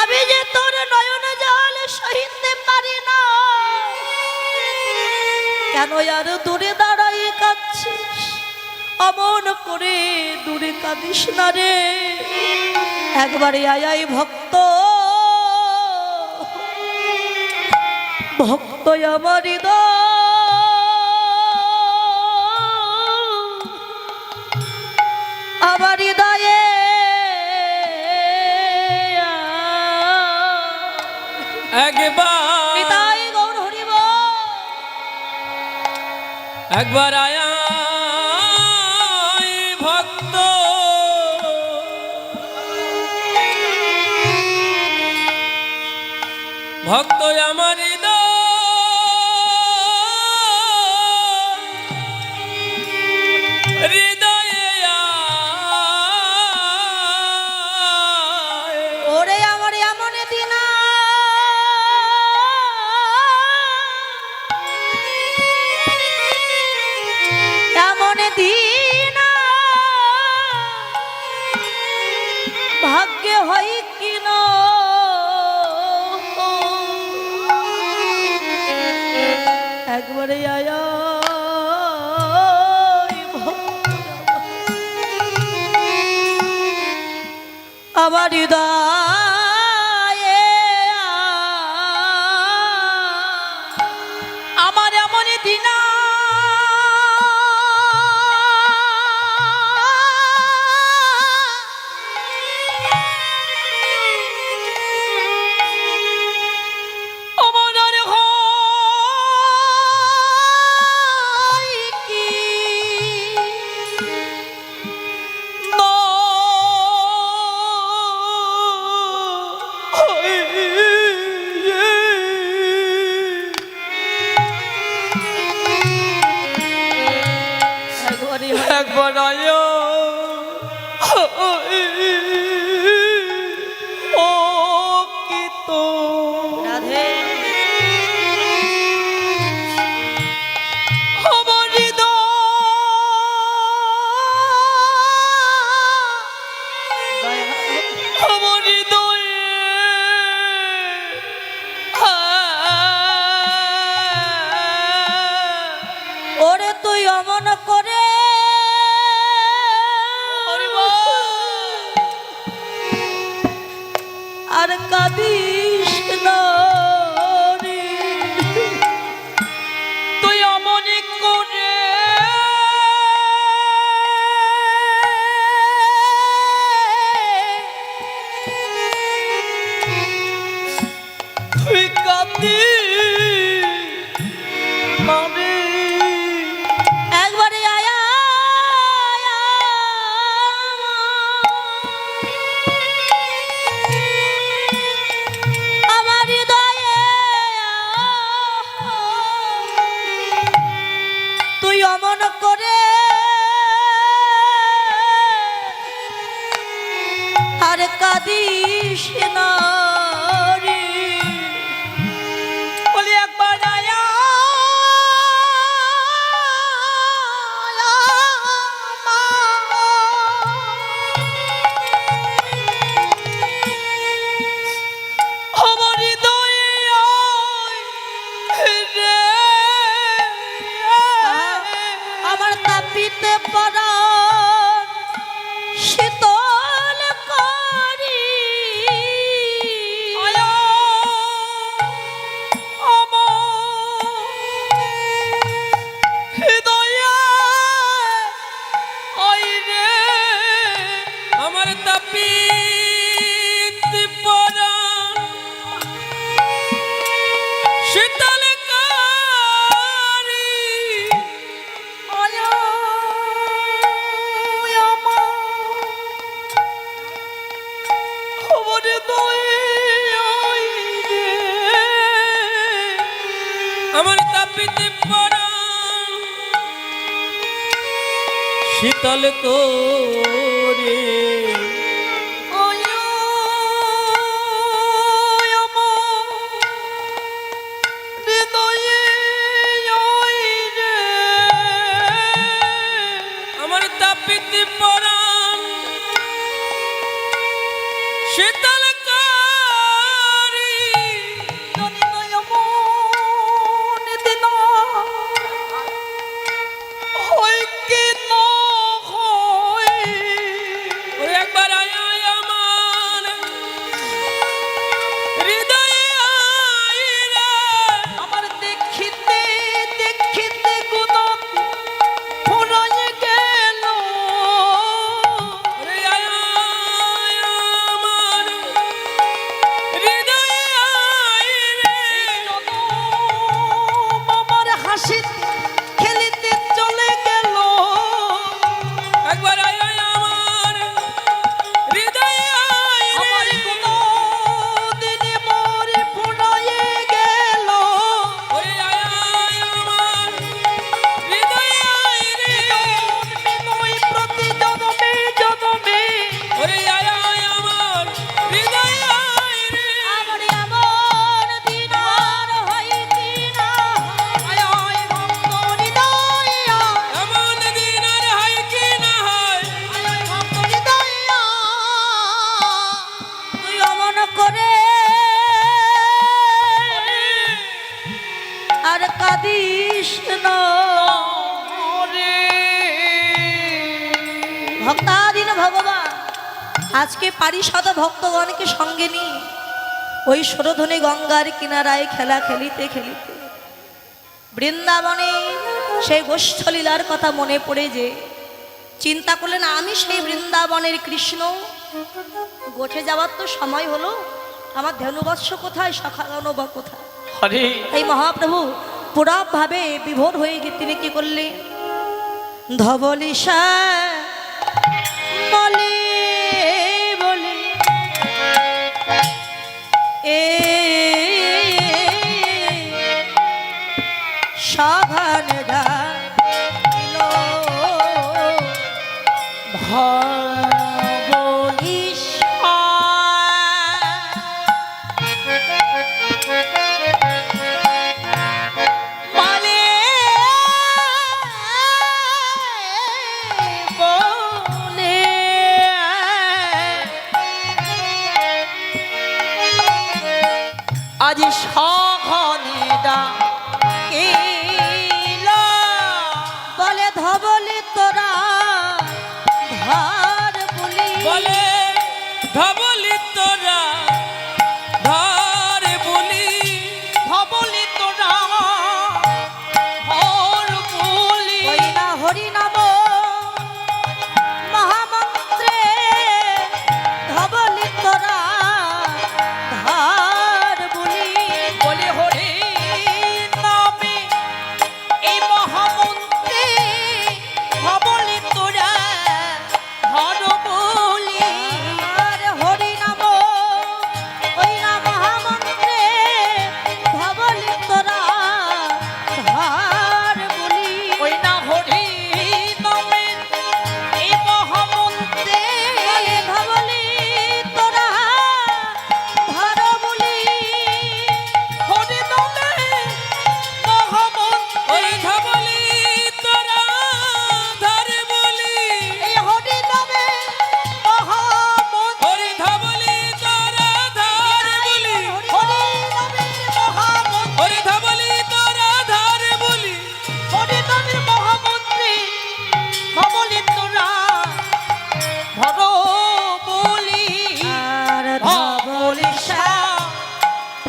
Speaker 1: আমি যে তোর নয়ন জল সহিতে পারি না, কেন আর দূরে দাঁড়াই কাঁদছিস, অমন করে দূরে কাঁদিস না রে, একবারে আয় ভক্ত, ভক্ত আমার হৃদয় আমার হৃদয়ে
Speaker 3: একবার
Speaker 1: হৃদয় গৌর হরিব
Speaker 3: একবার আয়া ভক্ত আমার হৃদয়ে আয়।
Speaker 1: ওরে আমার এমন দিন এমন দিন ভাগ্যে হয় কিনা একবারে আয়া আমার হৃদয়ে আমার এমন দিন আমার আর হয় কি না
Speaker 2: একবার আয়ো ও কি তো
Speaker 1: রাধে
Speaker 2: আমার হৃদয় আমার হৃদয়ে
Speaker 1: ওরে তুই অমন করে আর কাঁদিস না রে।
Speaker 2: তুই অমনি করে তুই কাঁদি মানে
Speaker 1: একবারে আয়া আমার হৃদয়ে তুই অমন করে আর কাঁদিস না রে।
Speaker 2: বলি একবার আয়া আমার হৃদয়ে আয় রে।
Speaker 1: আমার তাপিতে পরাণ শীতল করি
Speaker 2: আয়া আমার হৃদয়ে আয় রে।
Speaker 3: আমার তাপিত পরাণ শীতল কারি
Speaker 2: আয়া আমার হৃদয়ে আয় রে।
Speaker 3: আমার তাপিত পরাণ শীতল করে আমার তাপিত পরাণ শীতল কারি ওরে একবার
Speaker 1: আর কাঁদিস না। ভক্তাধীন ভগবান আজকে পারিষদ ভক্তগণকে সঙ্গে নিয়ে ওই সরোধনী গঙ্গার কিনারায় খেলা খেলিতে খেলিতে বৃন্দাবনে সেই গোষ্ঠলীলার কথা মনে পড়ে যে চিন্তা করলেন আমি সেই বৃন্দাবনের কৃষ্ণ, গোঠে যাওয়ার তো সময় হলো, আমার ধনুবৎস কোথায়, সখাগণ বা কোথায়?
Speaker 2: হরে
Speaker 1: এই মহাপ্রভু পুরাভাবে বিভোর হয়ে গিয়ে তিনি কি করলেন, ধবলিশা বলে বলে এ সাভান ডাকিল ধবলিশা। বলে বলে আজ সঘনে ডাকিল বলে ধবলি তোরা ধার বলি
Speaker 3: বলে ধবলি তোরা ধর বলি
Speaker 2: ভবলি তোরা হর বলি
Speaker 1: ওই না হরি নাম মহামন্ত্রে ধবলি তোরা ধার বলি
Speaker 2: বলে হরে নামে এই মহামন্ত্রে ভবলি তোরা হর বলি
Speaker 1: আর হরি নাম ওই না মহামন্ত্রে ধবলি তোরা ধার বলি
Speaker 2: ওই না হরি নামে এই মহামন্ত্রে
Speaker 1: ধবলি তোরা ধার বলি
Speaker 2: হরি নামে মহামন্ত্রে
Speaker 3: ওই ধবলি তোরা ধর বলি
Speaker 2: এই হরি নামে মহামন্ত্রে
Speaker 3: হরি ধবলি তোরা ধর বলি
Speaker 2: হরি নামে মহামন্ত্রে
Speaker 3: হরি ধবলি তোরা ধর বলি
Speaker 2: হরি নামে মহামন্ত্রে ভবলি তোরা ভর বলি
Speaker 1: আর ধবলিশা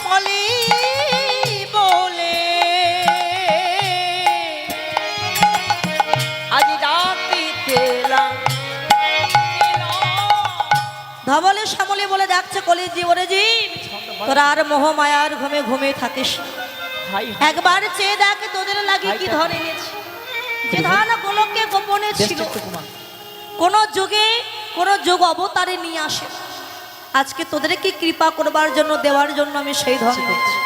Speaker 2: বলি বলে আজ রাতিতে
Speaker 1: ধবলে শ্যামলে বলে ডাকছে কলিজি ওরে জি তোরা আর মোহ মায়ার ঘুমে ঘুমে থাকিস না। একবার চেয়ে দেখ তোদের লাগে কি ধন এনেছে, যে ধান গোলকে গোপনে ছিল কোন যুগে কোন যুগ অবতারে নিয়ে আসে, আজকে তোদের কি কৃপা করবার জন্য দেওয়ার জন্য আমি সেই ধন করছি।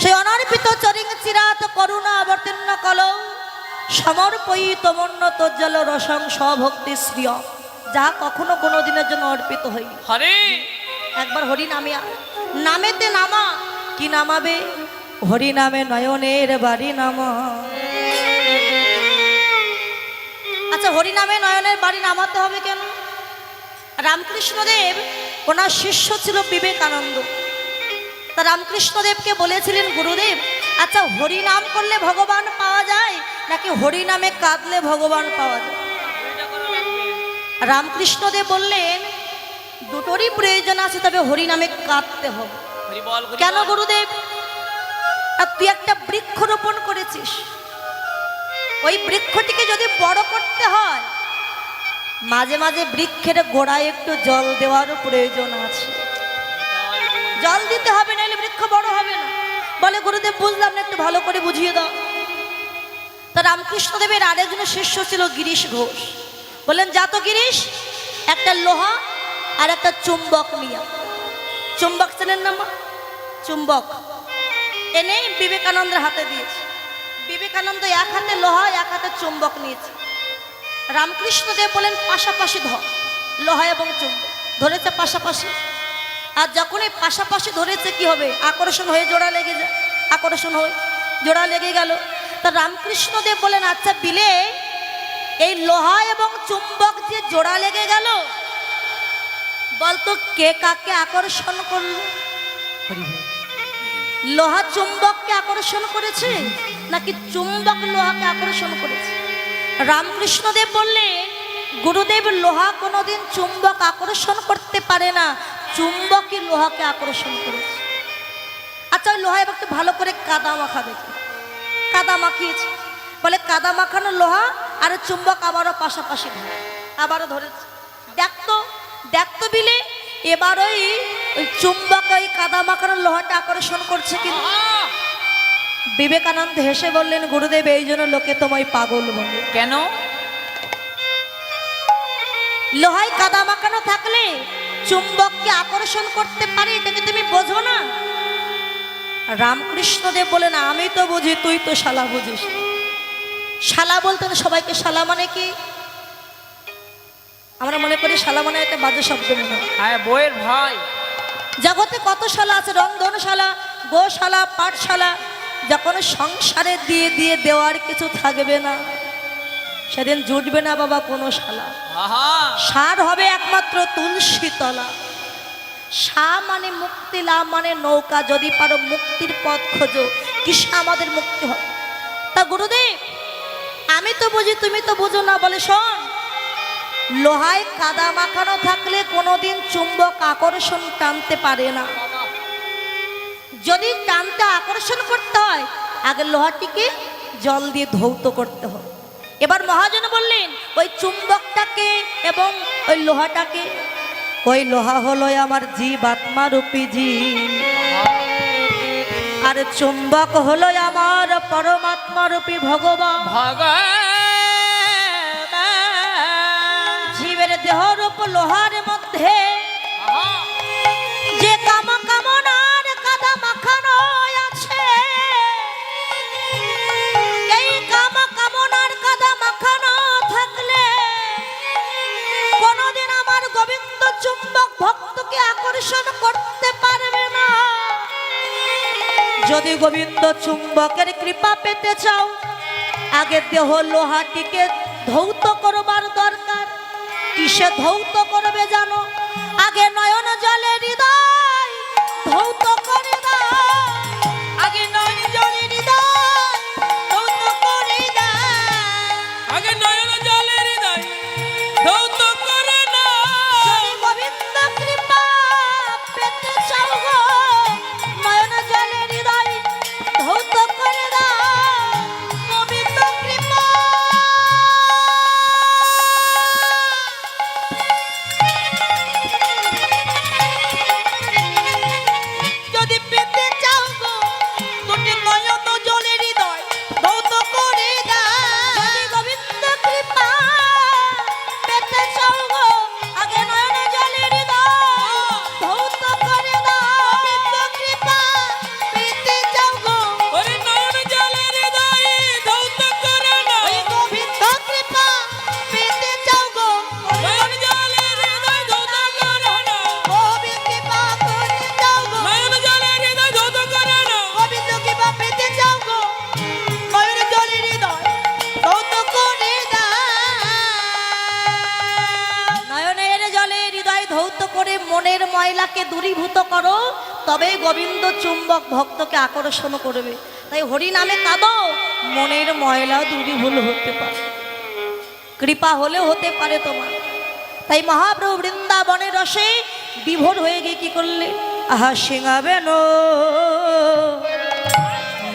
Speaker 1: সেই অনর্পিত চরিং চিরাত করুণা অবতীর্ণ কল সমর্পয়িত মন্য তোজ্জল রসং স্বভক্তি শ্রিয়, যা কখনো কোনো দিনের জন্য অর্পিত হয়নি।
Speaker 2: হরে
Speaker 1: একবার হরি নামে নামেতে নামা, কি নামাবে, হরি নামে নয়নের বাড়ি নামা। আচ্ছা হরি নামে নয়নের বাড়ি নামাতে হবে কেন? রামকৃষ্ণদেব ওনার শিষ্য ছিল বিবেকানন্দ, তা রামকৃষ্ণদেবকে বলেছিলেন গুরুদেব আচ্ছা হরি নাম করলে ভগবান পাওয়া যায় নাকি হরি নামে কাঁদলে ভগবান পাওয়া যায়? রামকৃষ্ণদেব বললেন দুটোরই প্রয়োজন আছে, তবে হরি নামে কাঁদতে হবে। কেন গুরুদেব? আর তুই একটা বৃক্ষ রোপণ করেছিস, ওই বৃক্ষটিকে যদি বড় করতে হয় মাঝে মাঝে বৃক্ষের গোড়ায় একটু জল দেওয়ারও প্রয়োজন আছে, জল দিতে হবে নাহলে বৃক্ষ বড় হবে না। বলে গুরুদেব বুঝলাম না, একটু ভালো করে বুঝিয়ে দাও। তা রামকৃষ্ণদেবের আরেকজন শিষ্য ছিল গিরিশ ঘোষ, বললেন যা তো গিরিশ একটা লোহা আর একটা চুম্বক নিয়ে, চুম্বক চেনেন না মা, চুম্বক এনে বিবেকানন্দের হাতে দিয়েছে। বিবেকানন্দ এক হাতে লোহা এক হাতে চুম্বক নিয়েছে। রামকৃষ্ণদেব বলেন পাশাপাশি ধর, লোহা এবং চুম্বক ধরেছে পাশাপাশি। আর যখন এই পাশাপাশি ধরেছে কি হবে, আকর্ষণ হয়ে জোড়া লেগে যায়, আকর্ষণ হয়ে জোড়া লেগে গেল। তা রামকৃষ্ণদেব বলেন আচ্ছা বিলে এই লোহা এবং চুম্বক যে জোড়া লেগে গেল বলতো কে কাকে আকর্ষণ করলো? লোহা চুম্বককে আকর্ষণ করেছে নাকি চুম্বক লোহাকে আকর্ষণ করেছে? রামকৃষ্ণদেব বললেন, গুরুদেব, লোহা কোনোদিন চুম্বক আকর্ষণ করতে পারে না, চুম্বকই লোহাকে আকর্ষণ করেছে। আচ্ছা, ওই লোহা এবার একটু ভালো করে কাদা মাখা দেখে, কাদা মাখিয়েছে, বলে কাদা মাখানো লোহা আর চুম্বক আবারও পাশাপাশি ধরে, আবারও ধরেছে। দেখতো দেখতো বিলে এবার ওই চুম্বক ওই কাদা মাখানো লোহাটা আকর্ষণ করছে। কিন্তু বিবেকানন্দ হেসে বললেন, গুরুদেব, এই জন্য লোকে তোমায় পাগল বলে।
Speaker 2: কেন?
Speaker 1: লোহায় কাদা মাখানো থাকলে চুম্বককে আকর্ষণ করতে পারে, এটাকে তুমি বোঝো না? রামকৃষ্ণদেব বলেন, আমি তো বুঝি, তুই তো শালা বুঝিস। শালা বলতেন সবাইকে, শালা মানে কি? আমরা মনে করি শালা মানে একটা বাজে শব্দ মনে হয়।
Speaker 2: হ্যাঁ, বইয়ের ভাই।
Speaker 1: জগতে কত শালা আছে, রন্ধনশালা, গোশালা, পাঠশালা। যখন সংসারে দিয়ে দিয়ে দেওয়ার কিছু থাকবে না, সেদিন জুটবে না বাবা কোনো শালা। সার হবে একমাত্র তুলসী তলা। সা মানে মুক্তি, লা মানে নৌকা। যদি পারো মুক্তির পথ খোঁজো, কিসে আমাদের মুক্তি হবে? তা গুরুদেব, আমি তো বুঝি, তুমি তো বুঝো না। বলে, শোন, লোহায় কাদা মাখানো থাকলে কোনোদিন চুম্বক আকর্ষণ টানতে পারে না। যদি টানতে আকর্ষণ করতে হয়, আগে লোহাটিকে জল দিয়ে ধৌত করতে হয়। এবার মহাজন বললেন, ওই চুম্বকটাকে এবং ওই লোহাটাকে, ওই লোহা হলো আমার জীবাত্মা রূপী জীব, আর চুম্বক হলো আমার পরমাত্মা রূপী ভগবান। জীবের দেহরূপ লোহার মধ্যে যে কামনার কাদা মাখানো আছে, এই কামনার কাদা মাখানো থাকলে কোনদিন আমার গোবিন্দ চুম্বক ভক্তকে আকর্ষণ করতে পারবে না। যদি গোবিন্দ চুম্বকের কৃপা পেতে চাও, আগে দেহ লোহাটিকে ধৌত করবার দরকার। কিসে ধৌত করবে জানো? আগে নয়ন জলে হৃদয় ধৌত করে দাও।
Speaker 2: আগে নয়ন জলে হৃদয় ধৌত করে দাও।
Speaker 3: আগে নয়ন জলে হৃদয় ধৌত করে না।
Speaker 1: যদি গোবিন্দ কৃপা পেতে চাও গো, নয়ন জলে হৃদয় ধৌত করে দাও। গোবিন্দ কৃপা
Speaker 2: যদি পেতে চাও গো, দুটি নয়ন জলে হৃদয় ধৌত করে দাও।
Speaker 1: যদি গোবিন্দ কৃপা পেতে চাও গো, আগে নয়ন জলে হৃদয় ধৌত করে দাও।
Speaker 2: গোবিন্দ কৃপা পেতে চাও গো,
Speaker 3: ওরে নয়ন জলে হৃদয় ধৌত করে না।
Speaker 2: ওই গোবিন্দ কৃপা পেতে চাও গো,
Speaker 3: নয়ন জলে হৃদয় ধৌত করে না।
Speaker 2: গোবিন্দ কৃপা পেতে চাও গো,
Speaker 3: নয়ন জলে হৃদয় ধৌত করে না।
Speaker 2: গোবিন্দ কৃপা পেতে চাও গো, নয়ন জলে হৃদয় ধৌত করে দাও।
Speaker 1: নয়নের জলে হৃদয় ধৌত করে মনের ময়লাকে দূরীভূত করো, তবে গোবিন্দ চুম্বক ভক্তকে আকর্ষণ করবে। তাই হরি নামে কাঁদো, মনের ময়লা দূরীভূত হতে পারে, কৃপা হলে হতে পারে তোমার। তাই মহাপ্রভু বৃন্দাবনের রসে বিভোর হয়ে গিয়ে কি করলে? আহা সিঙাবেন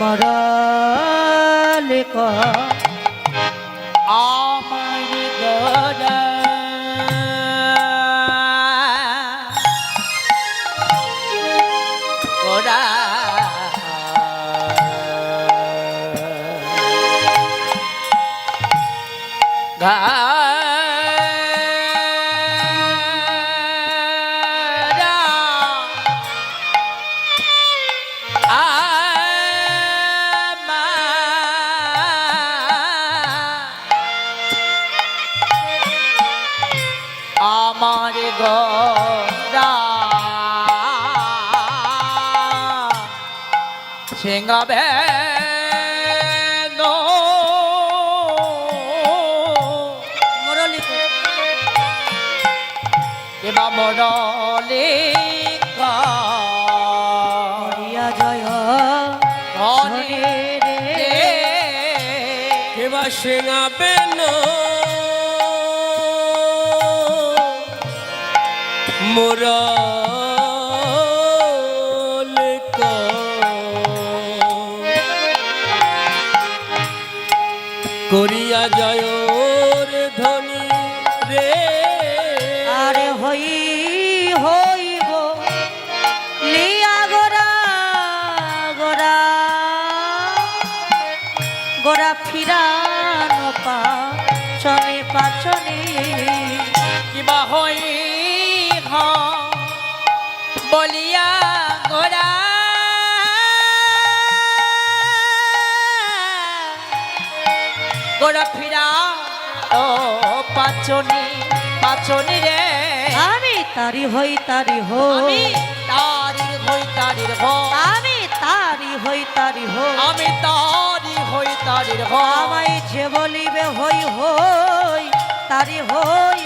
Speaker 1: মরালে
Speaker 2: আমার গড়া গড়া গাড়া আমার গড়া সিংহাবে
Speaker 1: মরলি
Speaker 2: এবা মরলে
Speaker 1: হরিয়া জয় পাচনে রে
Speaker 3: কেবা সিঙাবে না মোরা করিয়া জয় রে ধনী রে
Speaker 1: আরে হইব লিয়া গোরা গোরা গোরা ফিরানো পাচনে পাচনে
Speaker 2: কিবা হই বলিয়া গোরা গোরা ফিরা ও পাচনি পাচনি রে
Speaker 1: আমি তারি হই
Speaker 2: আমি তারির হই তারির হ
Speaker 1: আমি তারি হই
Speaker 2: আমি তারি হই তারির হ
Speaker 1: আমায় যে বলিবে হই তারি হই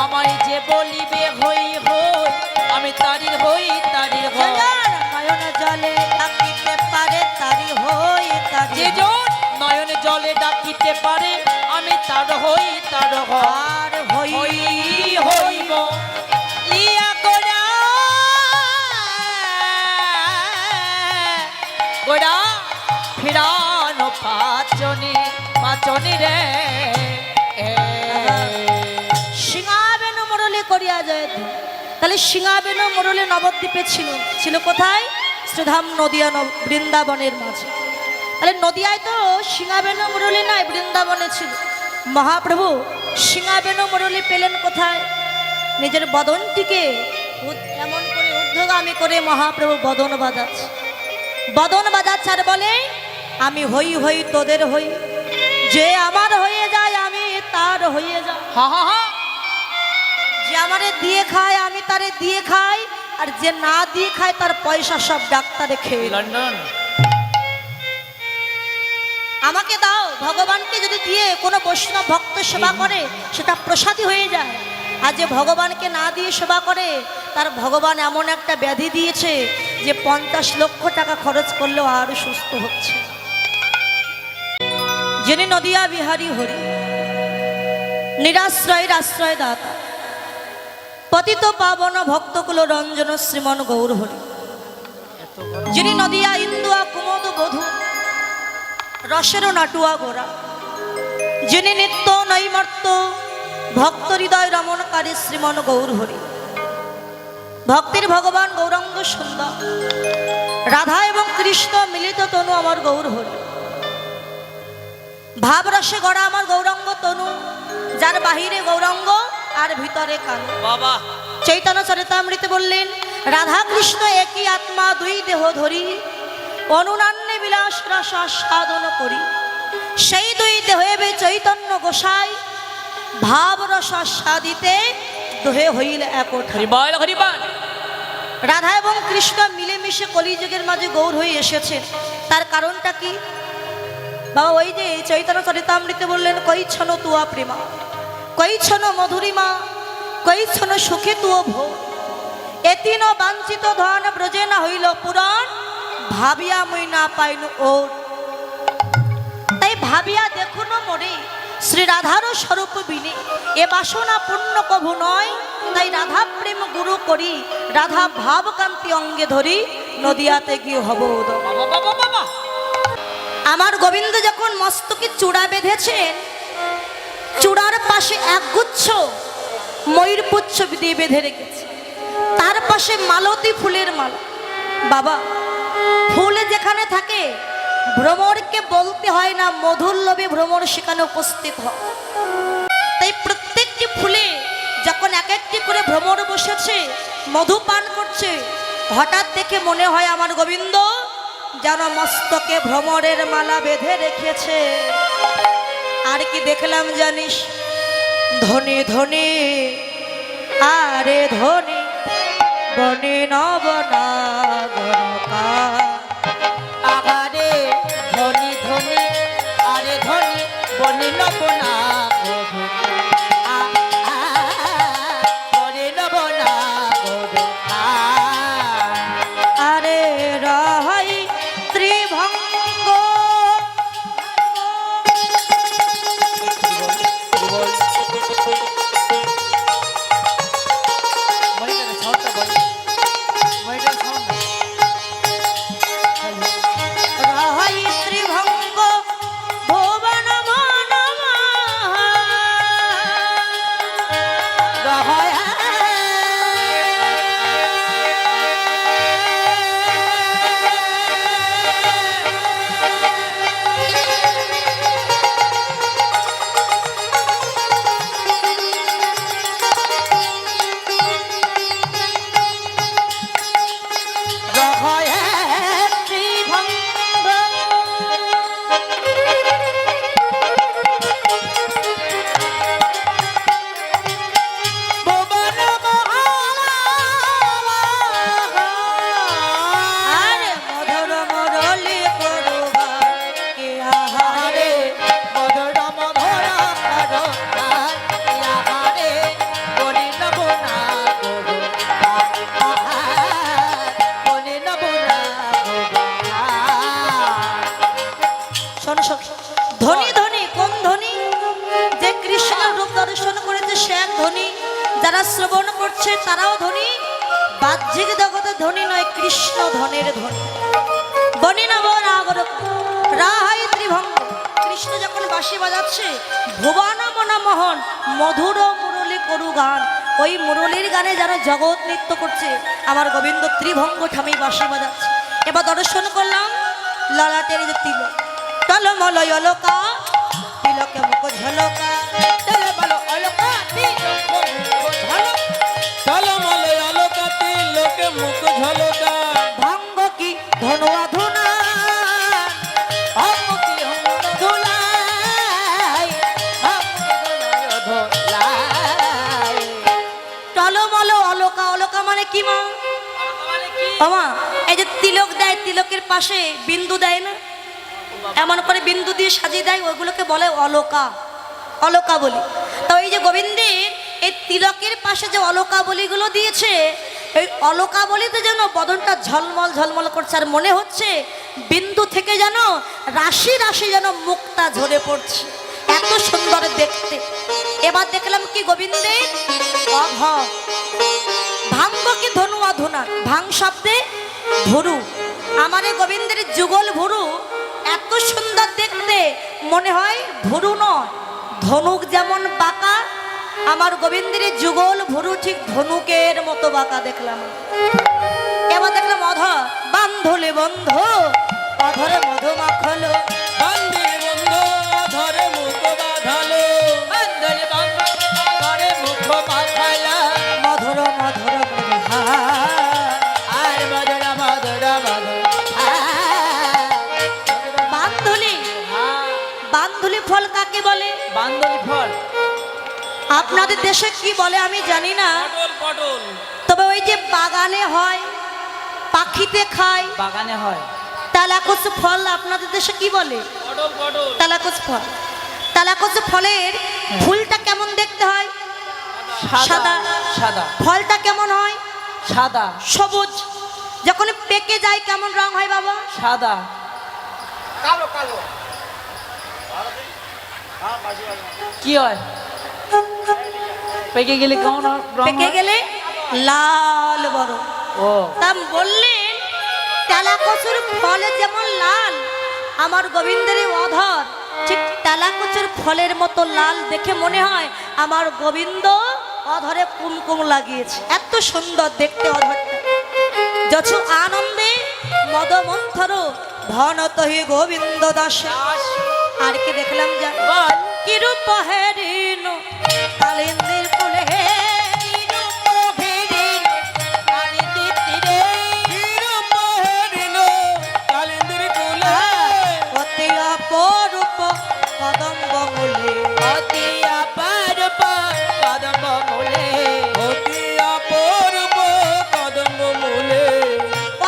Speaker 2: আমায় যে বলিবে হই আমি তারির হই তারির হ
Speaker 1: নয়ন জলে ডাকিতে পারে তারি হই
Speaker 2: যে জন নয়ন জলে ডাকিতে পারে আমি তার হই তার হ
Speaker 1: আর হই
Speaker 2: হইব লিয়া গোরা গোরা ফিরানো পাচনি পাচনি রে
Speaker 1: সিংহাবেন মুরলি করিয়া যায় তাহলে সিংহাবেন মুরলি নবদ্বীপে ছিল কোথায় শ্রীধাম নদিয়া বৃন্দাবনের মাঝে তাহলে নদিয়ায় তো সিংহাবেন মুরলি নাই বৃন্দাবনে ছিল মহাপ্রভু সিংহাবেন মুরলি পেলেন কোথায় নিজের বদনটিকে এমন করে ঊর্ধ্বগামী করে মহাপ্রভু বদন বাজাচ্ছে আর বলে আমি হই তোদের হই যে আমার হয়ে যায় আমি তার হয়ে যাই
Speaker 2: হা হা হা
Speaker 1: যে আমারে দিয়ে খায় আমি তারে দিয়ে খাই আর যে না দিয়ে খায় তার পয়সা সব ডাক্তারে খেয়ে
Speaker 2: লন্ডন
Speaker 1: আমাকে দাও ভগবানকে যদি দিয়ে কোনো বৈষ্ণব ভক্ত সেবা করে সেটা প্রসাদী হয়ে যায় আর যে ভগবানকে না দিয়ে সেবা করে তার ভগবান এমন একটা ব্যাধি দিয়েছে যে 50 লক্ষ টাকা খরচ করলেও আরো সুস্থ হচ্ছে যিনি নদিয়া বিহারী হরি নিরাশ্রয়ের আশ্রয় দাতা পতিত পাবন ভক্তকুল রঞ্জন শ্রীমন গৌর হরি যিনি নদিয়া ইন্দুয়া কুমদ বধূ রসের নাটুয়া গোরা যিনি নিত্য নৈমর্ত ভক্ত হৃদয় রমণকারী শ্রীমন গৌর হরি ভক্তির ভগবান গৌরাঙ্গ সুন্দর রাধা এবং কৃষ্ণ মিলিত তনু আমার গৌর হরি ভাবরসে গড়া আমার গৌরাঙ্গ তনু যার বাহিরে গৌরাঙ্গ আর ভিতরে কানু
Speaker 2: বাবা
Speaker 1: চৈতন্য চরিতামৃতে বললেন রাধা কৃষ্ণ একই আত্মা দুই দেহ ধরি অনুনান্যে বিলাস রস সাধন করি সেই দুই দেহে চৈতন্য গোসাই ভাব রস সাদিতে দোহে হইল একঠাই
Speaker 2: হরিবল হরিবল
Speaker 1: রাধা এবং কৃষ্ণ মিলেমিশে কলিযুগের মাঝে গৌর হয়ে এসেছে তার কারণটা কি বাবা ওই যে চৈতন্য চরিতামৃতে বললেন কৈছন তুয়া প্রেমা কৈছন মধুরিমা কৈছন সুখে তুয় ভো এতিন বাঞ্ছিত ধন ব্রজে না হইল পুরাণ ভাবিয়া মুই না পাইনু ওর তাই ভাবিয়া দেখুন মোরে শ্রী রাধারও স্বরূপ বিনে এ বাসনা পূর্ণ কভু নয় তাই রাধা প্রেম গুরু করি রাধা ভাবকান্তি অঙ্গে ধরি নদিয়াতে গিয়ে হব উদয়।
Speaker 2: বাবা বাবা বাবা
Speaker 1: আমার গোবিন্দ যখন মস্তকে চূড়া বেঁধেছেন চূড়ার পাশে একগুচ্ছ ময়ূরপুচ্ছ দিয়ে বেঁধে রেখেছে তার পাশে মালতী ফুলের মালা বাবা ফুল যেখানে থাকে ভ্রমরকে বলতে হয় না মধুর লোভে ভ্রমর সেখানে উপস্থিত হয় তাই প্রত্যেকটি ফুলে যখন এক একটি করে ভ্রমর বসেছে মধু পান করছে হঠাৎ দেখে মনে হয় আমার গোবিন্দ যেন মস্তকে ভ্রমরের মালা বেঁধে রেখেছে আর কি দেখলাম জানিস ধনে ধনে আরে ধনে বনে নবনা গণকা
Speaker 2: আগারে ধনি ধনি আরে ধনি বনে নবনা বনে নবনা
Speaker 1: আরে রহাই ত্রিভঙ্গ শোন সখী, ধনী ধনী কোন ধনী? যে কৃষ্ণ রূপ দর্শন করেছে সে এক ধনী, যারা শ্রবণ করছে তারাও ধনী। বাহ্যিক জগতে ধনী নয়, কৃষ্ণ ধনের ধনী। বনি নব রাগর রাহাই ত্রিভঙ্গ। কৃষ্ণ যখন বাঁশি বাজাচ্ছে, ভুবন মনমোহন মধুর মুরলী করু গান, ওই মুরলীর গানে যারা জগৎ নৃত্য করছে, আমার গোবিন্দ ত্রিভঙ্গ ঠামি বাঁশি বাজাচ্ছে। এবার দর্শন করলাম ললাটের যে তিলক, টলমলয় অলকা, তিলকে মুখ ঝলকা, টলমল অলকা, তিলক মুখ ঝলকা,
Speaker 3: টলমলে আলোকাতে লোকে মুখ ঝলকা।
Speaker 1: ভঙ্গ কি ধনুয়া ধুনা, ভঙ্গ কি ধুলাই, টলমল অলকা, অলকা মানে কি মা? আমা এই যে তিলক দেয়, তিলকের পাশে বিন্দু দেয় না, এমন করে বিন্দু দিয়ে সাজিয়ে দেয়, ওইগুলোকে বলে অলকা, অলকা বলি। তো এই যে গোবিন্দের এই তিলকের পাশে যে অলকা বলিগুলো দিয়েছে, এই অলকা বলিতে যেন বদনটা ঝলমল ঝলমল করছে, আর মনে হচ্ছে বিন্দু থেকে যেন রাশি রাশি যেন মুক্তা ঝরে পড়ছে, এত সুন্দর দেখতে। এবার দেখলাম কি গোবিন্দের অঘ, ভাঙ্গ কি ধনু অধুনা, ভাং শব্দে ভুরু, আমার এই গোবিন্দের যুগল ভুরু এত সুন্দর দেখতে, মনে হয় ভুরু নয়, ধনুক যেমন বাঁকা, আমার গোবিন্দের যুগল ভুরু ঠিক ধনুকের মতো বাঁকা দেখলাম। এবার দেখলাম অধ, বান্ধলে বন্ধ অধরে মধু মাখলো,
Speaker 3: বান্দির বন্ধ ধরে মুখ বাঁধালো, বান্দরে বন্ধ ধরে মুখ বাঁধালো,
Speaker 1: মধুর মধুর মধুহা,
Speaker 3: আর মধুরা মধুরা মধুরা।
Speaker 1: বান্ধলি, বান্ধলি ফল কাকে বলে?
Speaker 3: বান্দরি ফল
Speaker 1: আপনাদের দেশে কি বলে আমি জানি না,
Speaker 3: পটল, পটল
Speaker 1: তবে ওই যে বাগানে হয়, পাখিতে খায়,
Speaker 3: বাগানে হয়,
Speaker 1: তালাকুচ ফল আপনাদের দেশে কি বলে?
Speaker 3: পটল, পটল
Speaker 1: তালাকুচ ফল। তালাকুচ ফলের ফুলটা কেমন দেখতে হয়? সাদা।
Speaker 3: সাদা
Speaker 1: ফলটা কেমন হয়?
Speaker 3: সাদা
Speaker 1: সবুজ। যখন পেকে যায় কেমন রং হয় বাবা?
Speaker 3: সাদা। কি হয় পেকে গেলে কেমন রং
Speaker 1: পেকে
Speaker 3: হয়?
Speaker 1: গেলে লাল বড়।
Speaker 3: ও
Speaker 1: তা বললেন তেলাকচুর ফলে যেমন লাল, আমার গোবিন্দের এই অধর ঠিক তেলাকচুর ফলের মতো লাল দেখে মনে হয় আমার গোবিন্দ অধরে কুমকুম লাগিয়েছে, এত সুন্দর দেখতে অধরটা। যছ আনন্দে মদমন্থর ধনত হি গোবিন্দ দাস। আর কি দেখলাম জান?
Speaker 3: বল
Speaker 1: কি রূপ হেরিন কালিন্দির কুলে, কি রূপ হেরিন কালিন্দির তীরে, অতি অপরূপ কদম্ব মূলে,
Speaker 3: অতি অপরূপ কদম্ব মূলে, অতি অপরূপ কদম্ব মূলে,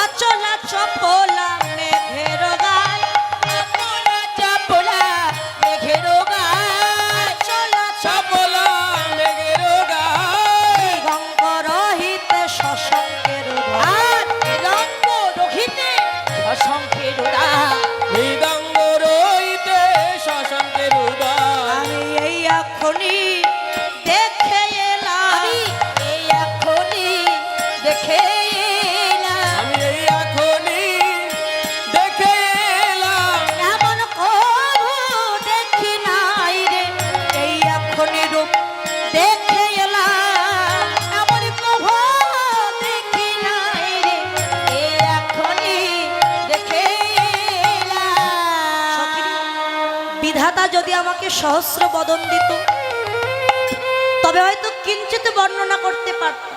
Speaker 1: অচলা চপলা মেঘের গায়,
Speaker 3: অচলা চপলা মেঘের গায়,
Speaker 1: অচলা
Speaker 3: চপলা মেঘের গায়,
Speaker 1: দিগঙ্গ রহিতে শশঙ্কের ধার,
Speaker 3: রঙ্গ রহিতে অসংখ্যের মৃদঙ্গ রহিতে শশাঙ্কের উদয়।
Speaker 1: আমি এই এখনি দেখে এলাম,
Speaker 3: আমি এই এখনি দেখে এলাম, আমি এই এখনি দেখে এলাম,
Speaker 1: এমন কবু দেখি নাই রে, এই এখনি রূপ দেখে এলাম, এমন কবু দেখি নাই রে,
Speaker 3: এই এখনি দেখে এলাম।
Speaker 1: বিধাতা যদি আমাকে সহস্র বদন দিত তবে হয়তো কিঞ্চিত বর্ণনা করতে পারতাম,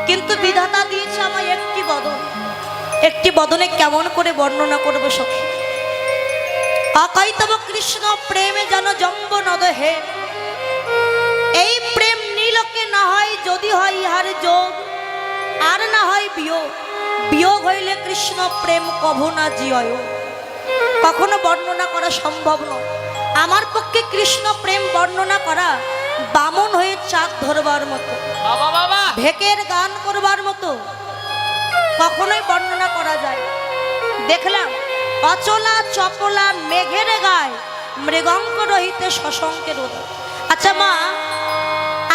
Speaker 1: কিন্তু বিধাতা দিয়েছে আমায় একটি বদন, একটি বদনে কেমন করে বর্ণনা করব সখী? অকৈতব কৃষ্ণ প্রেমে যেন জম্ব নদ হে, এই প্রেম নীলকে না হয় যদি হয় ইহার যোগ, আর না হয় বিয়োগ, বিয়োগ হইলে কৃষ্ণ প্রেম কভু না জিয়, কখনো বর্ণনা করা সম্ভব নয়। আমার পক্ষে কৃষ্ণ প্রেম বর্ণনা করা বামন হয়ে চাক ধরবার মতো,
Speaker 3: বাবা বাবা
Speaker 1: ভেকের গান করবার মতো, কখনোই বর্ণনা করা যায়। দেখলাম অচলা চপলা মেঘের গায় মৃগঙ্ক রহিতে শশঙ্কের উদয়। আচ্ছা মা,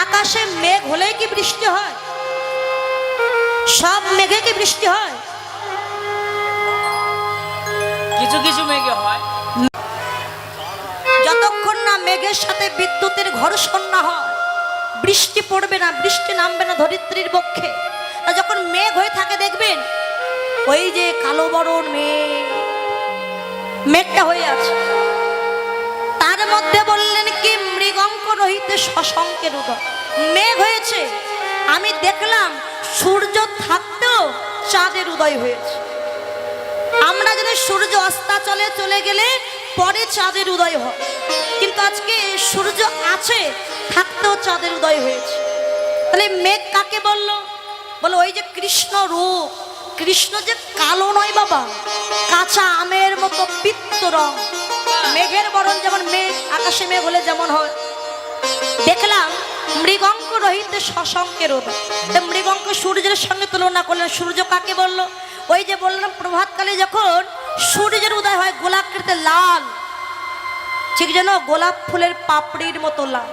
Speaker 1: আকাশে মেঘ হলেই কি বৃষ্টি হয়? সব মেঘে কি বৃষ্টি হয়?
Speaker 2: কিছু কিছু মেঘে হয়।
Speaker 1: যতক্ষণ না মেঘের সাথে বিদ্যুতের ঘর্ষণ না হয় বৃষ্টি পড়বে না, বৃষ্টি নামবে না ধরিত্রীর পক্ষে। আর যখন মেঘ হয়ে থাকে দেখবেন ওই যে কালো বরণ মেঘটা হয়ে আছে, তার মধ্যে বললেন কি মৃগঙ্ক রহিতে শশঙ্কের উদয়। মেঘ হয়েছে, আমি দেখলাম সূর্য থাকতেও চাঁদের উদয় হয়েছে। আমরা জানি সূর্য অস্তাচলে চলে গেলে পরে চাঁদের উদয় হয়, কিন্তু আজকে সূর্য আছে থাকতেও চাঁদের উদয় হয়েছে। তাহলে মেঘ কাকে বললো? বলো ওই যে কৃষ্ণ রূপ। কৃষ্ণ যে কালো নয় বাবা, কাঁচা আমের মতো পিত্ত রং। মেঘের বরণ যেমন মেঘ, আকাশে মেঘ হলে যেমন হয়। দেখলাম মৃগঙ্ক রহিতে শশঙ্কের উদয়। মৃগঙ্ক সূর্যের সঙ্গে তুলনা করলেন। সূর্য কাকে বললো? ওই যে বললাম প্রভাতকালে যখন সূর্যের উদয় হয় গোলাকৃতি লাল, ঠিক যেন গোলাপ ফুলের পাপড়ির মতো লাল।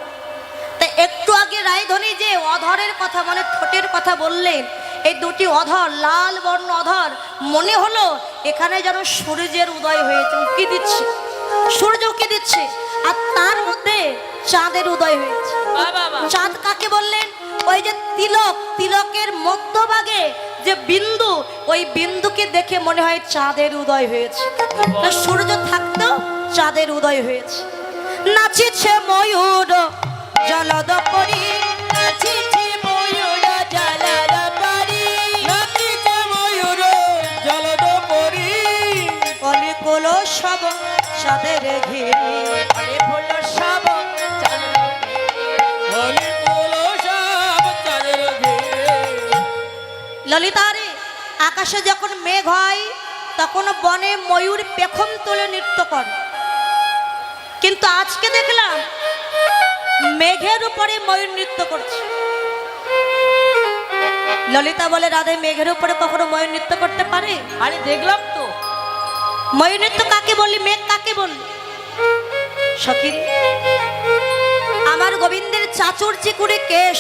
Speaker 1: তাই একটু আগে রায়ধনী যে অধরের কথা মানে ঠোঁটের কথা বললেন, এই দুটি অধর লাল বর্ণ অধর, মনে হলো এখানে যেন সূর্যের উদয় হয়েছে, উকি দিচ্ছে, সূর্য উকি দিচ্ছে, আর তার মধ্যে চাঁদের উদয় হয়েছে। চাঁদ কাকে বললেন? ওই যে তিলক, তিলকের মধ্যভাগে যে বিন্দু, ওই বিন্দুকে দেখে মনে হয় চাঁদের উদয় হয়েছে। সূর্য থাকতেও চাঁদের উদয় হয়েছে। নাচিছে ময়ূর জলদ পরি, নাচিছে ময়ূর জলদ পরি,
Speaker 3: নাচিছে ময়ূর জলদ পরি,
Speaker 1: কলি কোল সব চাঁদের ঘিরি, কলি কোল সব চাঁদের
Speaker 3: হলি বলো সব চাঁদের ঘিরে।
Speaker 1: ললিতারে আকাশে যখন মেঘ হয় তখন বনে ময়ূর পেখম তুলে নৃত্য করে, কিন্তু আজকে দেখলাম মেঘের উপরে ময়ূর নৃত্য করছে। ললিতা বলে রাধে মেঘের উপরে কখনো ময়ূর নৃত্য করতে পারে?
Speaker 2: আরে দেখলাম তো।
Speaker 1: ময়ূর নৃত্য কাকে বললি, মেঘ কাকে বললি? সখী আমার গোবিন্দের চাচুর চিকুরি কেশ,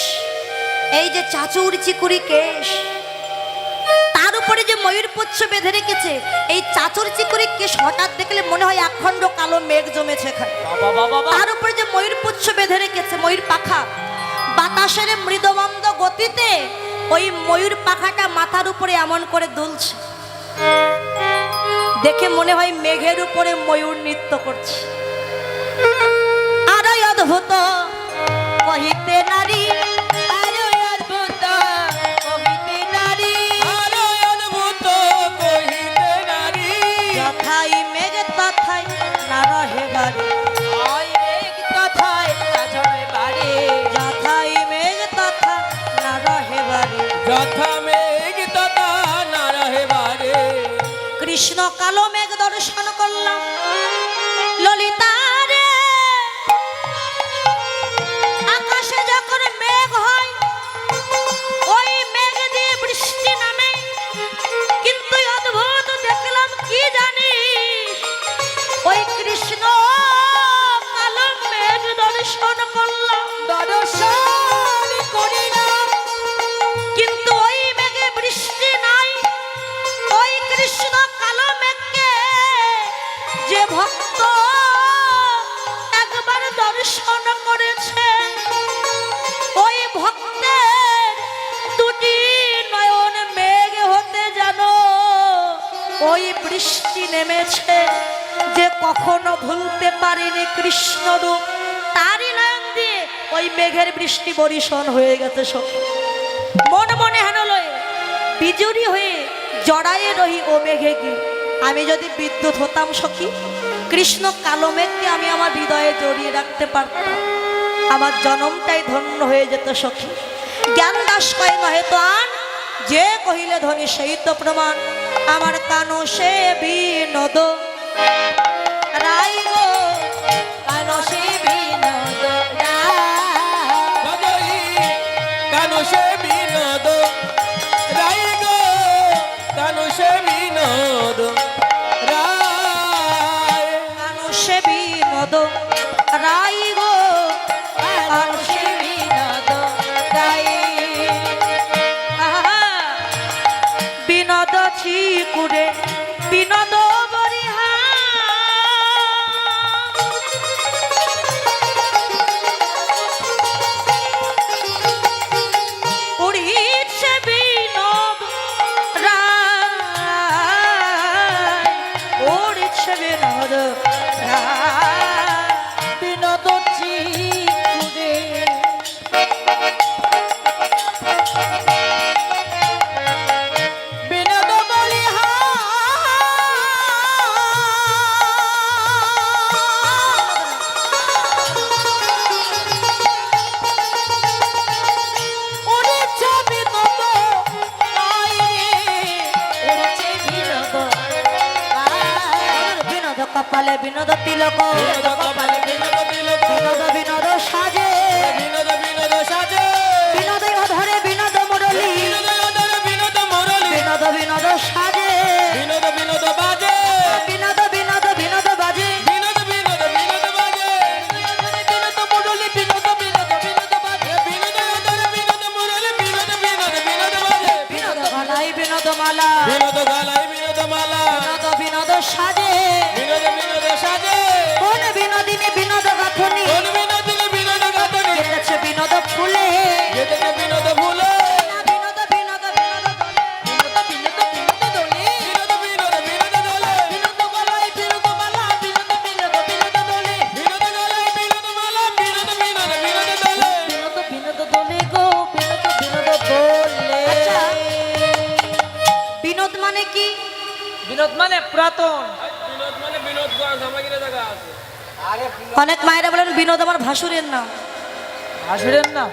Speaker 1: এই যে চাচুর চিকুরি কেশ, তার উপরে যে ময়ূর পুচ্ছ বেঁধে রেখেছে, এই চাচুর চিকুরি কেশ হঠাৎ দেখলে মনে হয় একখণ্ড কালো মেঘ জমেছে এখানে। তার উপরে যে ময়ূর পুচ্ছ বেঁধে রেখেছে, ময়ূর পাখা, বাতাসের মৃদমন্দ গতিতে ওই ময়ূর পাখাটা মাথার উপরে এমন করে দুলছে, দেখে মনে হয় মেঘের উপরে ময়ূর নৃত্য করছে। আরই অদ্ভুত কহিতে নারী, আরই অদ্ভুত কহিতে নারী,
Speaker 3: আরো অদ্ভুত কহিতে নারী,
Speaker 1: যথাই মেঘ তথাই না রহে বাড়ি,
Speaker 2: ওই মেঘ তথায় না ঝরে বাড়ি,
Speaker 1: যথাই মেঘ তথা না রহে বাড়ি।
Speaker 3: যথা মেঘ তথা না রহে বারে।
Speaker 1: কৃষ্ণ কালো মেঘ দর্শন করলাম। ললিতা রে আকাশে যখন মেঘ হয় ওই মেঘ দিয়ে বৃষ্টি নামে, কিন্তু অদ্ভুত দেখলাম কি জানিস, ওই কৃষ্ণ কালো মেঘ দর্শন করলাম, দর্শন করিলাম, কিন্তু ওই মেঘে বৃষ্টি নাই। ওই কৃষ্ণ কালো মেঘকে যে ভক্ত একবার দর্শন করেছে, ওই ভক্তের দুটি নয়ন মেঘ হতে জানো ওই বৃষ্টি নেমেছে, যে কখনো ভুলতে পারেনি কৃষ্ণ রূপ, তারই নয়ন দিয়ে ওই মেঘের বৃষ্টি বর্ষণ হয়ে গেছে। সব মন মনে হেন লয়ে বিজুরি হয়ে জড়ায়ে রহি ও মেঘে কি, আমি যদি বিদ্যুৎ হতাম সখী, কৃষ্ণ কালো মেঘকে আমি আমার হৃদয়ে জড়িয়ে রাখতে পারতাম, আমার জনমটাই ধন্য হয়ে যেত সখী। জ্ঞান দাস কয় নহে তো আন, যে কহিলে ধনী সেই তো প্রমাণ, আমার কানো সে বিনোদ রাই গো, কানো সে বিনোদ রাই।
Speaker 3: সদয়ী কানো সে বিনোদ রাই গো, কানো সে বিনোদ রাই।
Speaker 1: বিনোদ রাই গো আর সে বিনোদ রাই আহা, বিনোদ চিকুরে বিনোদ বরিহা উড়িছে বিনোদ রায় উড়িছে বিনোদ রায়
Speaker 2: বিনোদ চিকুরে বিনোদ বলিহা উড়িছে বিনোদ রাই রে উড়িছে বিনোদ রাই
Speaker 1: বিনোদ কপালে বিনোদ তিলক
Speaker 3: বিনোদ কপালে বিনোদ তিলক
Speaker 1: বিনোদ বিনোদ সাজে
Speaker 3: বিনোদ বিনোদ সাজে
Speaker 1: বিনোদ অধরে বিনোদ মুরলী
Speaker 3: বিনোদ অধরে বিনোদ মুরলী
Speaker 1: বিনোদ বিনোদ সাজে
Speaker 3: বিনোদ বিনোদ বাজে
Speaker 1: বিনোদ বিনোদ বিনোদ বাজে
Speaker 3: বিনোদ বিনোদ বিনোদ বাজে
Speaker 2: বিনোদ মুরলী বিনোদ বিনোদ বিনোদ বাজে
Speaker 3: বিনোদ অধরে বিনোদ মুরলী বিনোদ বিনোদ বিনোদ বাজে
Speaker 1: বিনোদ গলায় বিনোদ মালা
Speaker 3: বিনোদ গলায় বিনোদ মালা
Speaker 1: বিনোদ বিনোদ সাজে
Speaker 3: বিনোদ বিনোদ সাজে
Speaker 1: কোন বিনোদিনী বিনোদ গাথনি
Speaker 3: কোন বিনোদিনী বিনোদ গাথনি
Speaker 1: কেটেছে বিনোদ ফুলে
Speaker 3: যেতে বিনোদ ভুলে
Speaker 1: বিনোদ বিনোদ বিনোদ দোলে
Speaker 2: বিনোদ বিনোদ বিনোদ দোলে
Speaker 3: বিনোদ বিনোদ দোলে
Speaker 2: বিনোদ গলায় বিনোদ মালা বিনোদ বিনোদ বিনোদ দোলে
Speaker 3: বিনোদ গলায় বিনোদ মালা বিনোদ বিনোদ বিনোদ দোলে
Speaker 1: বিনোদ বিনোদ দোলে গো বিনোদ বিনোদ দোলে আচ্ছা বিনোদ মানে কি
Speaker 2: বিনোদ মানে পুরাতন
Speaker 3: বিনোদ মানে বিনোদ গঞ্জ আমার কিনে জায়গা আছে
Speaker 1: অনেক মায়েরা বলেন বিনোদ আমার ভাসুরের নাম
Speaker 2: আসবেন না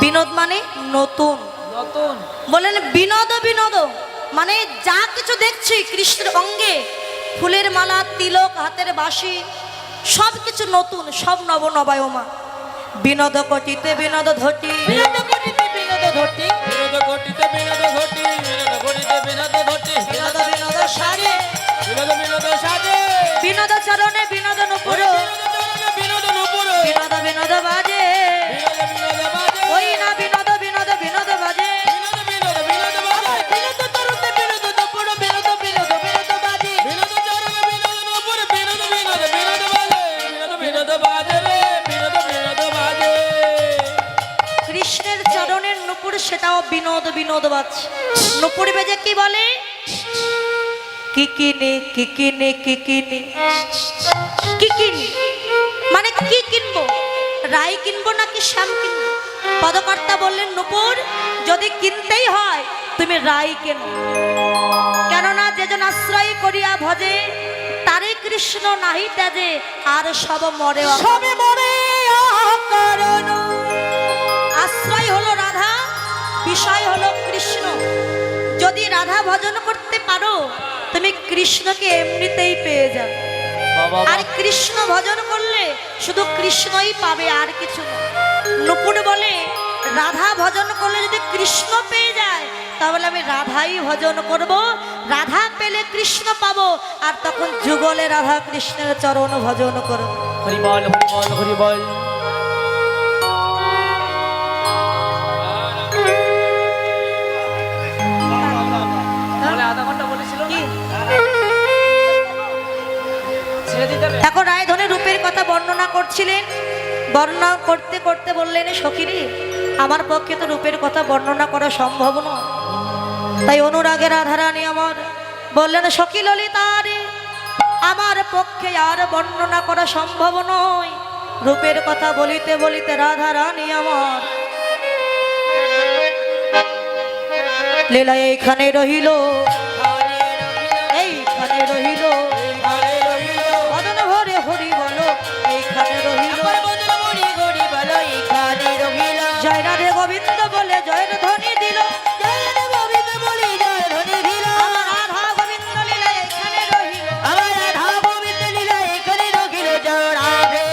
Speaker 1: বিনোদ মানে নতুন
Speaker 2: নতুন
Speaker 1: বলেন বিনোদ বিনোদ মানে যা কিছু দেখছি কৃষ্ণের অঙ্গে ফুলের মালা তিলক হাতের বাঁশি সব কিছু নতুন সব নব নবায়মা বিনোদ কটিতে বিনোদ ধটি
Speaker 2: বিনোদ করিতে বিনোদ ধরতি
Speaker 3: বিনোদ ঘটিতে বিনোদ ঘটি বিনোদ ঘটিতে বিনোদ ঘটি
Speaker 1: বিনোদ বিনোদ সাজে
Speaker 3: বিনোদ বিনোদ সাজে
Speaker 1: বিনোদ চরণে বিনোদ নুপুর
Speaker 3: বিনোদ চরণে বিনোদ নুপুর
Speaker 1: বিনোদ বিনোদ বাজে
Speaker 3: বিনোদ বিনোদ বাজে
Speaker 1: ওই না বিনোদ বিনোদ বিনোদ বাজে
Speaker 3: বিনোদ বিনোদ বিনোদ বাজে
Speaker 2: বিনোদ তরুতে বিনোদ দুপুর বিনোদ বিনোদ বিনোদ বাজে
Speaker 3: বিনোদ চরণে বিনোদ নুপুর বিনোদ বিনোদ বিনোদ বাজে বিনোদ বিনোদ বাজে রে বিনোদ বিনোদ বাজে
Speaker 1: কৃষ্ণের চরণের নুপুর সেটাও বিনোদ বিনোদ বাজছে নুপুর বেজে কি বলে কিকিনি কিকিনি কিকিনি কিকিনি মানে কি কিনবো রাই কিনবো নাকি শ্যাম কিনবো পদকর্তা বললেন নুপুর যদি কিনতেই হয় তুমি রাই কেনো কেননা যেজন আশ্রয় করিয়া ভজে তারে কৃষ্ণ নাহি ত্যাজে আর সব মরে
Speaker 2: সবে মরে কারণ
Speaker 1: আশ্রয় হলো রাধা বিষয় হলো কৃষ্ণ যদি রাধা ভজন করতে পারো তুমি কৃষ্ণকে এমনিতেই পেয়ে যাবে আর কৃষ্ণ ভজন করলে শুধু কৃষ্ণই পাবে আর কিছু না নুপুর বলে রাধা ভজন করলে যদি কৃষ্ণ পেয়ে যায় তাহলে আমি রাধাই ভজন করব রাধা পেলে কৃষ্ণ পাবো আর তখন যুগলে রাধা কৃষ্ণের চরণ ভজন করব
Speaker 2: হরি বল হরি বল হরি বল বলে আধা ঘন্টা বলেছিল
Speaker 1: কি
Speaker 2: ছেড়ে দিতে হবে
Speaker 1: এখন রায়ধনের রূপের কথা বর্ণনা করছিলেন বর্ণনা করতে করতে বললেন সখীরে আমার পক্ষে তো রূপের কথা বর্ণনা করা সম্ভব নয় তাই অনুরাগের রাধারানী আমার বললেন সখী ললিতা রে আমার পক্ষে আর বর্ণনা করা সম্ভব নয় রূপের কথা বলিতে বলিতে রাধারানী আমার লীলা এইখানে রহিল এইখানে রহিল বদন ভরে হরি বলো এইখানে রহিল জয় রাধে গোবিন্দ বলে জয়ের ধ্বনি দিল আমার রাধা গোবিন্দ লীলা এখানে রহিল
Speaker 2: জয় রাধে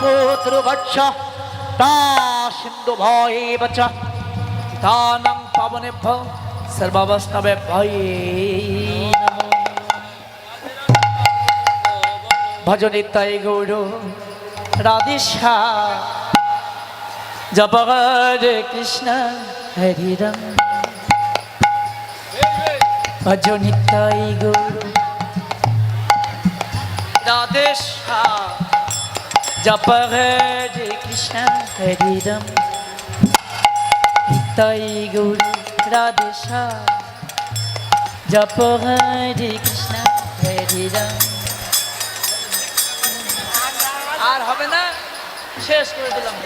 Speaker 4: পুত্র বৎস তা সিন্ধু ভয়ে বচ
Speaker 3: তানং পাবনেভ্য সর্বাবস্থবে ভয়ে নমঃ।
Speaker 4: ভজ নিতাই গৌর রাধেশা জপ হরে কৃষ্ণ হরি রাম ভজ নিতাই গৌর রাধেশা জপ হরে কৃষ্ণ হরি রাম নিতাই গৌর রাধেশা জপ হরে কৃষ্ণ হরি রাম। আর হবে না, শেষ করে দিলাম।